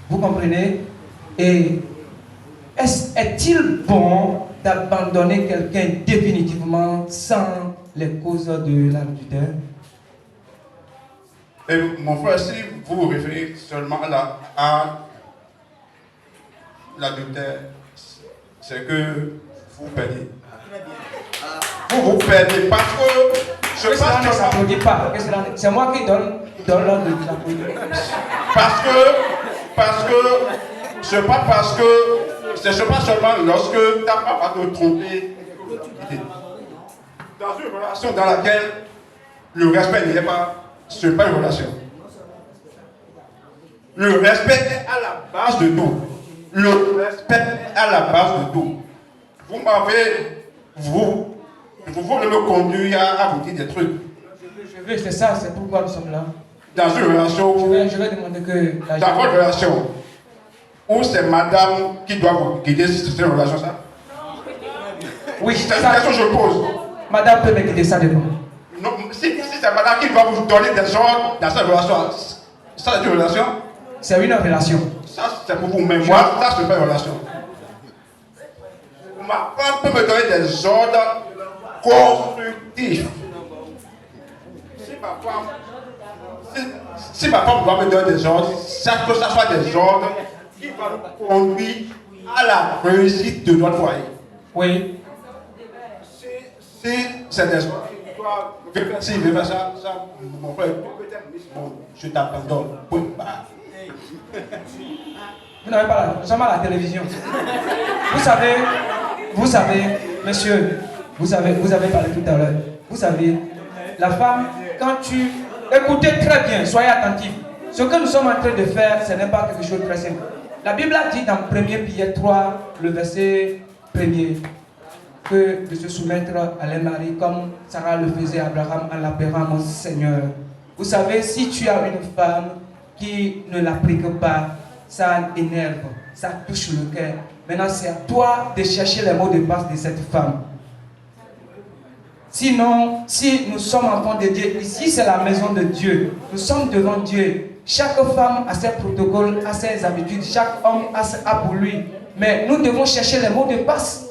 Vous comprenez? Et est-il bon d'abandonner quelqu'un définitivement sans les causes de l'adultère? Et mon frère, si vous vous référez seulement à l'adultère, c'est que vous perdez. Vous perdez parce que je pense que ça ne s'applaudit pas. C'est moi qui donne l'ordre de l'applaudir. Parce que c'est pas seulement lorsque ta femme va te tromper. Dans une relation dans laquelle le respect n'est pas, ce n'est pas une relation. Le respect est à la base de tout. Le respect est à la base de tout. Vous voulez me conduire à vous dire des trucs. Je veux, c'est ça, c'est pourquoi nous sommes là. Dans une relation où... Je vais demander que... Dans votre relation, où c'est madame qui doit vous guider si c'est une relation, ça? Oui, c'est une question que je pose. Madame peut me guider, ça dépend. Non, si c'est madame qui doit vous donner des ordres dans cette relation, ça c'est une relation? C'est une relation. Ça c'est pour vous, mais moi, ça c'est pas une relation. Ma femme peut me donner des ordres constructifs. Si ma femme doit me donner des ordres, ça que ça soit des ordres qui vont nous conduire à la réussite de notre foyer. Oui. Si c'est des ordres qui doivent... Si je fais ça, mon frère, je t'abandonne. Vous n'avez pas la... Nous sommes à la télévision. Vous savez, monsieur, vous avez parlé tout à l'heure. Vous savez, la femme, quand tu... Écoutez très bien, soyez attentifs. Ce que nous sommes en train de faire, ce n'est pas quelque chose de très simple. La Bible a dit dans 1 Pierre 3, le verset 1er, que de se soumettre à les maris comme Sarah le faisait à Abraham en l'appelant mon Seigneur. Vous savez, si tu as une femme qui ne l'applique pas, ça énerve, ça touche le cœur. Maintenant, c'est à toi de chercher les mots de passe de cette femme. Sinon, si nous sommes enfants de Dieu, ici c'est la maison de Dieu, nous sommes devant Dieu. Chaque femme a ses protocoles, a ses habitudes, chaque homme a pour lui. Mais nous devons chercher les mots de passe.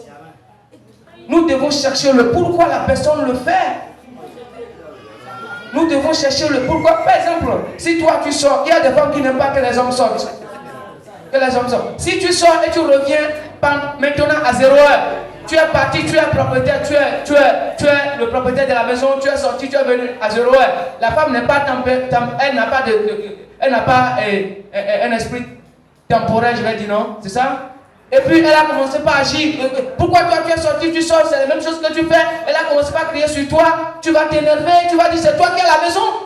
Nous devons chercher le pourquoi la personne le fait. Nous devons chercher le pourquoi. Par exemple, si toi tu sors, il y a des femmes qui n'aiment pas que les hommes sortent. Que les hommes sortent. Si tu sors et tu reviens maintenant à 0 heure, tu es parti, tu es propriétaire, tu es le propriétaire de la maison, tu es sorti, tu es venu à 0 heure. La femme n'est pas elle n'a pas un esprit temporel, je vais dire non, c'est ça? Et puis elle a commencé par agir. Pourquoi toi tu es sorti, tu sors, c'est la même chose que tu fais. Elle a commencé par crier sur toi, tu vas t'énerver, tu vas dire c'est toi qui es à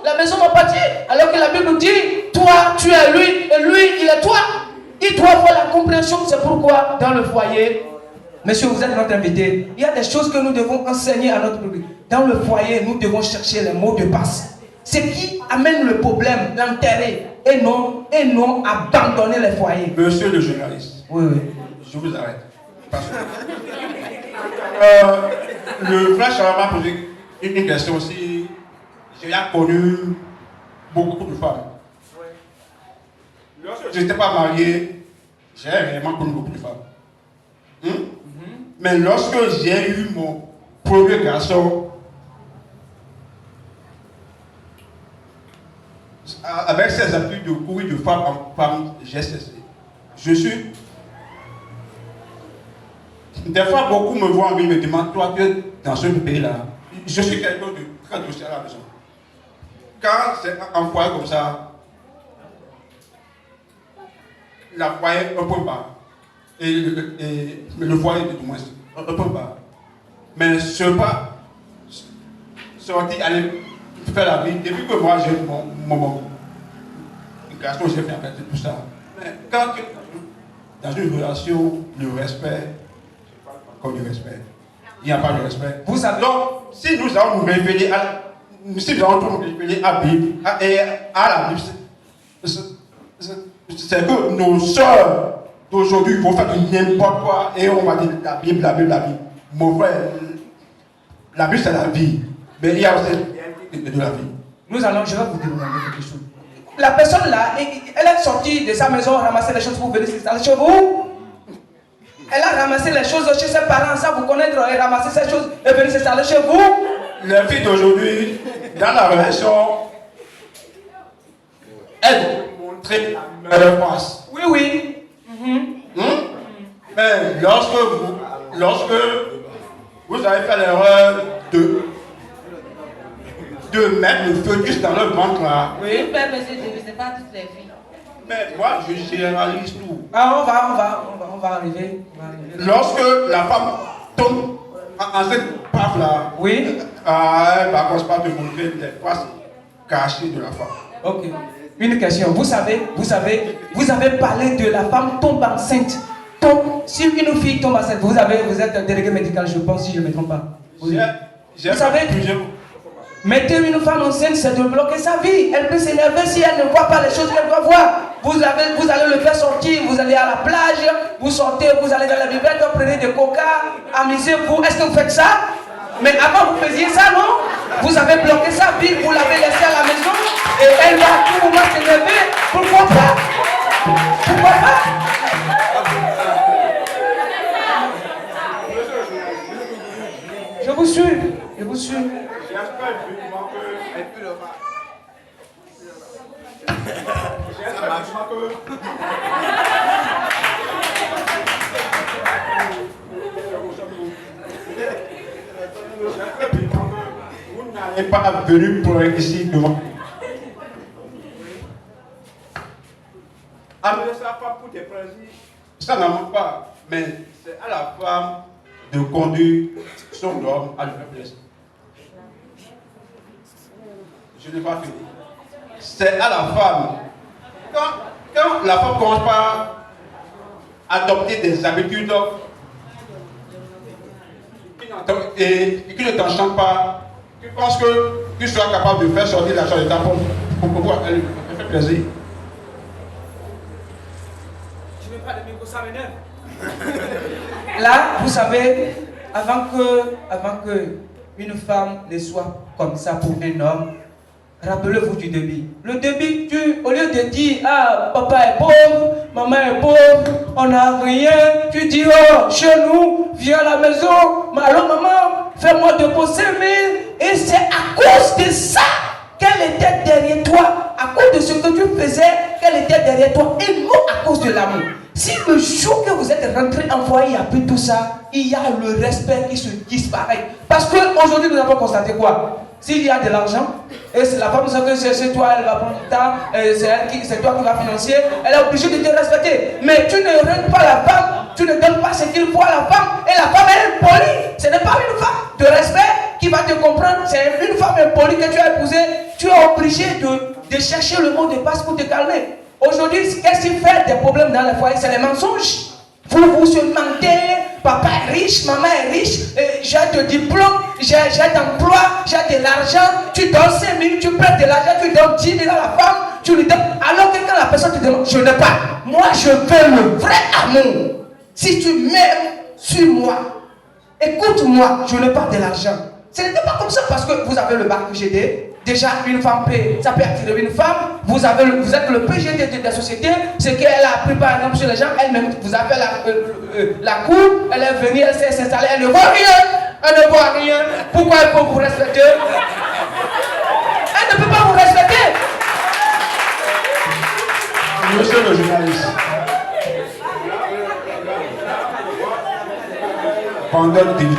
la maison m'appartient. Alors que la Bible nous dit, toi tu es lui et lui il est toi. Il doit avoir la compréhension, c'est pourquoi dans le foyer, monsieur, vous êtes notre invité. Il y a des choses que nous devons enseigner à notre public. Dans le foyer, nous devons chercher les mots de passe. Ce qui amène le problème, l'enterrer, et non abandonner les foyers. Monsieur le journaliste, oui. Je vous arrête. Parce que le frère Charles m'a posé une question aussi. J'ai connu beaucoup de femmes. Lorsque je n'étais pas marié, j'ai réellement connu beaucoup de femmes. Mais lorsque j'ai eu mon premier garçon, avec ses habitudes de courir de femme en femme, j'ai cessé. je suis... Des fois, beaucoup me voient en vie, me demandent, toi, tu es dans ce pays-là. Je suis quelqu'un de très douce à la maison. Quand c'est un foyer comme ça, la foyer un peu bas. Et le foyer, du moins, un peu bas. Mais je ne veux pas sortir, aller faire la vie. Depuis que moi, j'ai mon garçon, j'ai fait arrêter tout ça. Mais quand dans une relation, le respect, comme le respect, il n'y a pas de respect. Vous savez. Donc, si nous allons nous révéler à la Bible et à la Bible, c'est que nos sœurs d'aujourd'hui vont faire n'importe quoi et on va dire la Bible, la Bible, la Bible. Mon frère, la Bible c'est la vie, mais il y a aussi de la vie. Je vais vous demander quelque chose. La personne là, elle est sortie de sa maison, ramasser les choses pour venir s'installer chez vous. Elle a ramassé les choses chez ses parents sans vous connaître et ramasser ces choses et venir s'installer chez vous. Les filles d'aujourd'hui, dans la relation, elles vont montrer leur face. Oui, oui. Mais lorsque vous avez fait l'erreur de mettre le feu juste dans leur ventre là. Oui, Père, monsieur, c'est pas toutes les filles. Mais moi, je généralise tout. Ah, on va arriver. Lorsque la femme tombe en cette paf là, oui, elle va commencer par te montrer les faces cachées de la femme. Ok. Une question. Vous avez parlé de la femme tombe enceinte. Donc, si une fille tombe enceinte, vous êtes délégué médical, je pense, si je ne me trompe pas. Vous savez, mettez une femme enceinte, c'est de bloquer sa vie. Elle peut s'énerver si elle ne voit pas les choses qu'elle doit voir. Vous allez le faire sortir, vous allez à la plage, vous sortez, vous allez dans la bibliothèque, vous prenez des coca, amusez-vous. Est-ce que vous faites ça? Mais avant vous faisiez ça, non? Vous avez bloqué sa vie, vous l'avez laissée à la maison et elle va à tout moment s'énerver. Pourquoi pas? Pourquoi pas? Je vous suis. Vous n'allez pas venir pour ici devant. Amener sa femme pour tes plaisirs, ça n'en manque pas. Mais c'est à la femme de conduire son homme à la faiblesse. Je n'ai pas fini. C'est à la femme. Quand la femme commence par adopter des habitudes qui ne t'enchantent pas, tu penses que tu seras capable de faire sortir l'argent de ta poche pour pouvoir elle fait plaisir. Je ne veux pas de micro, ça m'énerve. Là, vous savez, avant que une femme ne soit comme ça pour un homme, rappelez-vous du début. Le début, au lieu de dire, ah, papa est pauvre, maman est pauvre, on n'a rien, tu dis, oh, chez nous, viens à la maison, allô maman, fais-moi déposer 5 000. Et c'est à cause de ça qu'elle était derrière toi, à cause de ce que tu faisais, qu'elle était derrière toi, et non à cause de l'amour. Si le jour que vous êtes rentré en foyer, il y a plus tout ça, il y a le respect qui se disparaît. Parce qu'aujourd'hui, nous avons constaté quoi? S'il y a de l'argent, et c'est la femme sait que c'est toi, elle va prendre le temps, c'est toi qui vas financer, elle est obligée de te respecter. Mais tu ne rentres pas la femme, tu ne donnes pas ce qu'il faut à la femme, et la femme elle est polie. Ce n'est pas une femme de respect qui va te comprendre, c'est une femme impolie que tu as épousée. Tu es obligé de chercher le mot de passe pour te calmer. Aujourd'hui, qu'est-ce qui fait des problèmes dans les foyers? C'est les mensonges. Vous se mentez, papa est riche, maman est riche, j'ai de diplôme, j'ai d'emploi, j'ai de l'argent, tu donnes 5 000, tu prêtes de l'argent, tu donnes 10 000 à la femme, tu lui donnes. Alors que quand la personne te demande, je n'ai pas, moi je veux le vrai amour. Si tu m'aimes, suis-moi, écoute-moi, je n'ai pas de l'argent. Ce n'était pas comme ça parce que vous avez le bac PGD. Déjà, une femme peut, ça peut attirer une femme. Vous êtes le PGD de la société. Ce qu'elle a appris par exemple sur les gens, elle-même, vous avez la cour, elle est venue, elle s'est installée, elle ne voit rien. Elle ne voit rien. Pourquoi elle peut vous respecter? Elle ne peut pas vous respecter. Monsieur le journaliste, Pendant 19.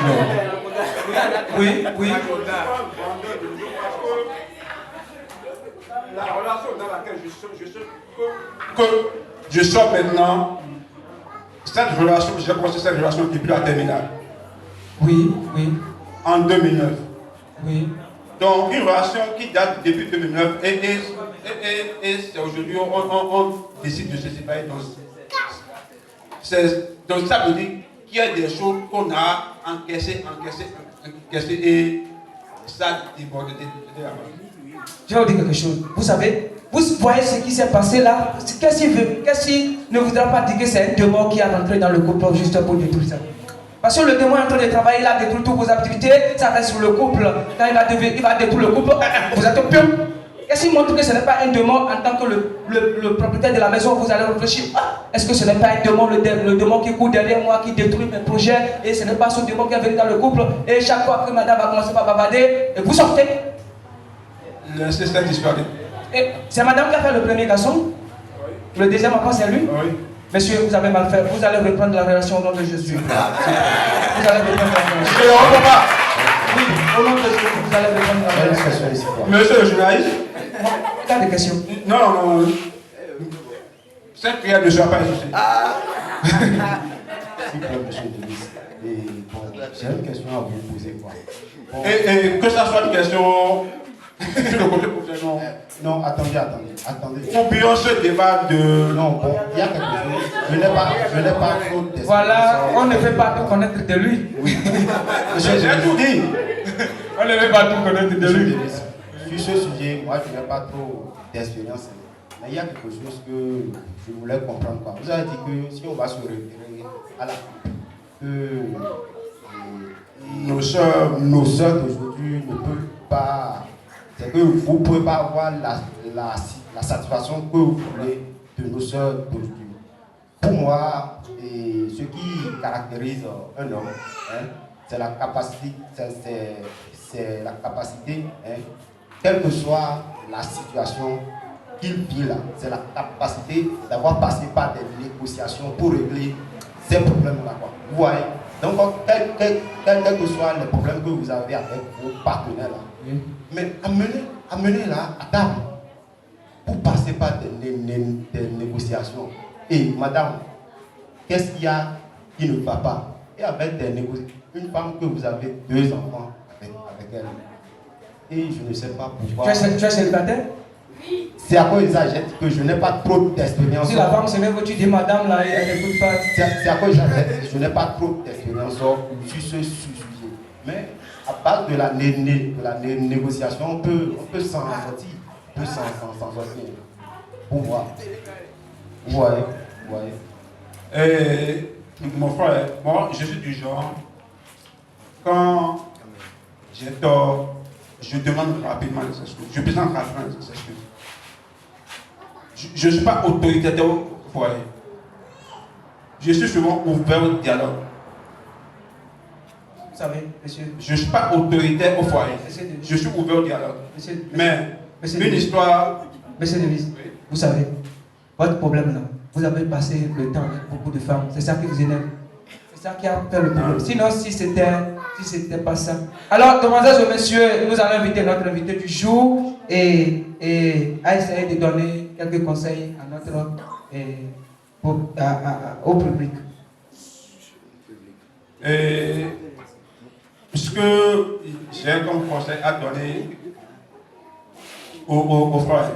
Oui, oui. La relation dans laquelle je sors maintenant, cette relation, j'ai commencé cette relation depuis la terminale. Oui, oui. En 2009. Oui. Donc une relation qui date depuis 2009 et c'est aujourd'hui on décide de se séparer. Donc ça veut dire qu'il y a des choses qu'on a encaissées et ça déborde de la main. Je vais vous dire quelque chose. Vous savez, vous voyez ce qui s'est passé là. Qu'est-ce qu'il ne voudra pas dire que c'est un démon qui est rentré dans le couple juste pour détruire ça? Parce que le démon est en train de travailler, il a détruit toutes vos activités, ça reste sur le couple. Quand il va détruire le couple, vous êtes au pion. Qu'est-ce qui montre que ce n'est pas un démon en tant que le propriétaire de la maison? Vous allez réfléchir. Est-ce que ce n'est pas un démon, le démon qui court derrière moi, qui détruit mes projets? Et ce n'est pas ce démon qui est venu dans le couple. Et chaque fois que madame va commencer par bavarder, et vous sortez. Laissez cette histoire. C'est madame qui a fait le premier garçon. Oui. Le deuxième enfant, c'est lui. Oui. Monsieur, vous avez mal fait. Vous allez reprendre la relation au nom de Jésus. Vous allez reprendre la relation. Je ne reprends pas. Oui, au nom de Jésus, vous allez reprendre la relation. Monsieur le journaliste. Il y a des questions. Non. Cette prière ne sera pas exaucée. S'il vous plaît, monsieur Denis. J'ai une question à vous poser. Et que ça soit une question sur le côté professionnel. Non, attendez. Oublions ce débat de... Non, bon, il y a quelque chose. Je n'ai pas trop d'expérience. Voilà, on ne veut pas tout connaître de lui. Oui. J'ai tout dit. On ne veut pas tout connaître de lui. Sur ce sujet, moi, je n'ai pas trop d'expérience. Mais il y a quelque chose que je voulais comprendre. Quoi. Vous avez dit que si on va se référer à la nos soeurs d'aujourd'hui ne peuvent pas... C'est que vous ne pouvez pas avoir la satisfaction que vous voulez de nos soeurs d'aujourd'hui. Pour moi, ce qui caractérise un homme, c'est la capacité, quelle que soit la situation qu'il vit là, c'est la capacité d'avoir passé par des négociations pour régler ces problèmes-là. Vous voyez? Donc, quel que soient les problèmes que vous avez avec vos partenaires là, mais amenez là à table pour passer par des négociations. Et madame, qu'est-ce qu'il y a qui ne va pas? Et avec des négociations, une femme que vous avez 2 enfants avec elle. Et je ne sais pas pourquoi. Tu es célibataire? Oui. C'est à cause de ça que je n'ai pas trop d'expérience. Si la femme se met, tu dis madame là, elle n'écoute pas. C'est à cause de ça que je n'ai pas trop d'expérience sur ce sujet. Mais à part de la négociation, on peut s'en sortir. On peut s'en sortir. Pour moi. Vous voyez. Et mon frère, moi, je suis du genre, quand j'ai tort, je demande rapidement les excuses. Je présente rapidement les excuses. Je ne suis pas autoritaire au foyer. Je suis souvent ouvert au dialogue. Vous savez, monsieur. Je ne suis pas autoritaire au foyer. Je suis ouvert au dialogue. Mais une histoire. Monsieur Denis, oui. Vous savez, votre problème là, vous avez passé le temps avec beaucoup de femmes. C'est ça qui vous énerve. C'est ça qui a fait le problème. Sinon, si c'était pas ça. Alors, demoiselles et messieurs, nous allons inviter notre invité du jour et à essayer de donner quelques conseils à notre au public. Et puisque j'ai comme conseil à donner aux frères,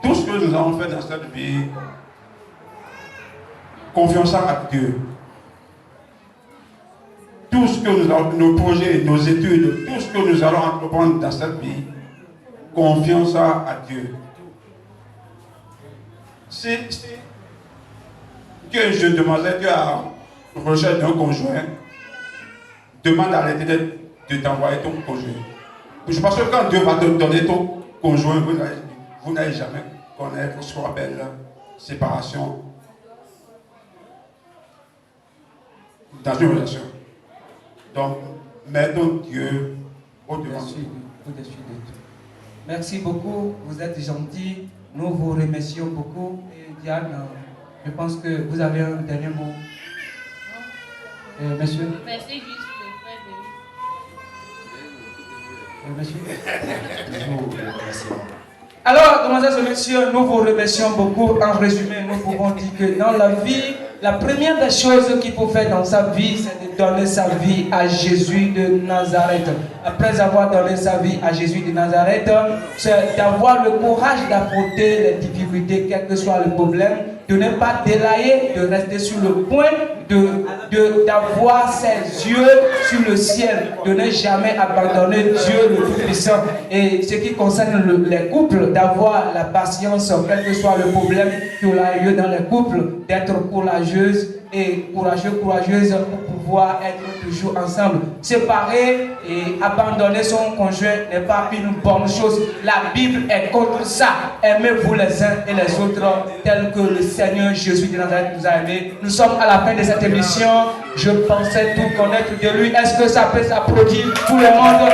tout ce que nous avons fait dans cette vie, confions à Dieu. Tout ce que nous avons, nos projets, nos études, tout ce que nous allons entreprendre dans cette vie, confions à Dieu. Si tu es une jeune demoiselle, tu as recherche d'un conjoint, demande à l'Éternel de t'envoyer ton conjoint. Je pense que quand Dieu va te donner ton conjoint, vous n'allez jamais connaître ce qu'on appelle la séparation dans une relation. Donc, mettons Dieu au-devant de tout. Merci beaucoup, vous êtes gentils, nous vous remercions beaucoup. Et Diane, je pense que vous avez un dernier mot. Monsieur. Merci juste le frère Denis. Monsieur. Toujours le remerciement. Alors, mesdames et messieurs, nous vous remercions beaucoup. En résumé, nous pouvons dire que dans la vie, la première des choses qu'il faut faire dans sa vie, c'est de donner sa vie à Jésus de Nazareth. Après avoir donné sa vie à Jésus de Nazareth, c'est d'avoir le courage d'affronter les difficultés, quel que soit le problème, de ne pas délailler, de rester sur le point d'avoir ses yeux sur le ciel, de ne jamais abandonner Dieu le Tout-Puissant. Et ce qui concerne les couples, d'avoir la patience, quel que soit le problème qui a lieu dans les couples, d'être courageuse et courageuse pour pouvoir être toujours ensemble. Séparer et abandonner son conjoint n'est pas une bonne chose. La Bible est contre ça. Aimez-vous les uns et les autres tel que le Seigneur Jésus de Nazareth nous a aimés. Nous sommes à la fin de cette émission. Je pensais tout connaître de lui. Est-ce que ça peut s'applaudir tout le monde?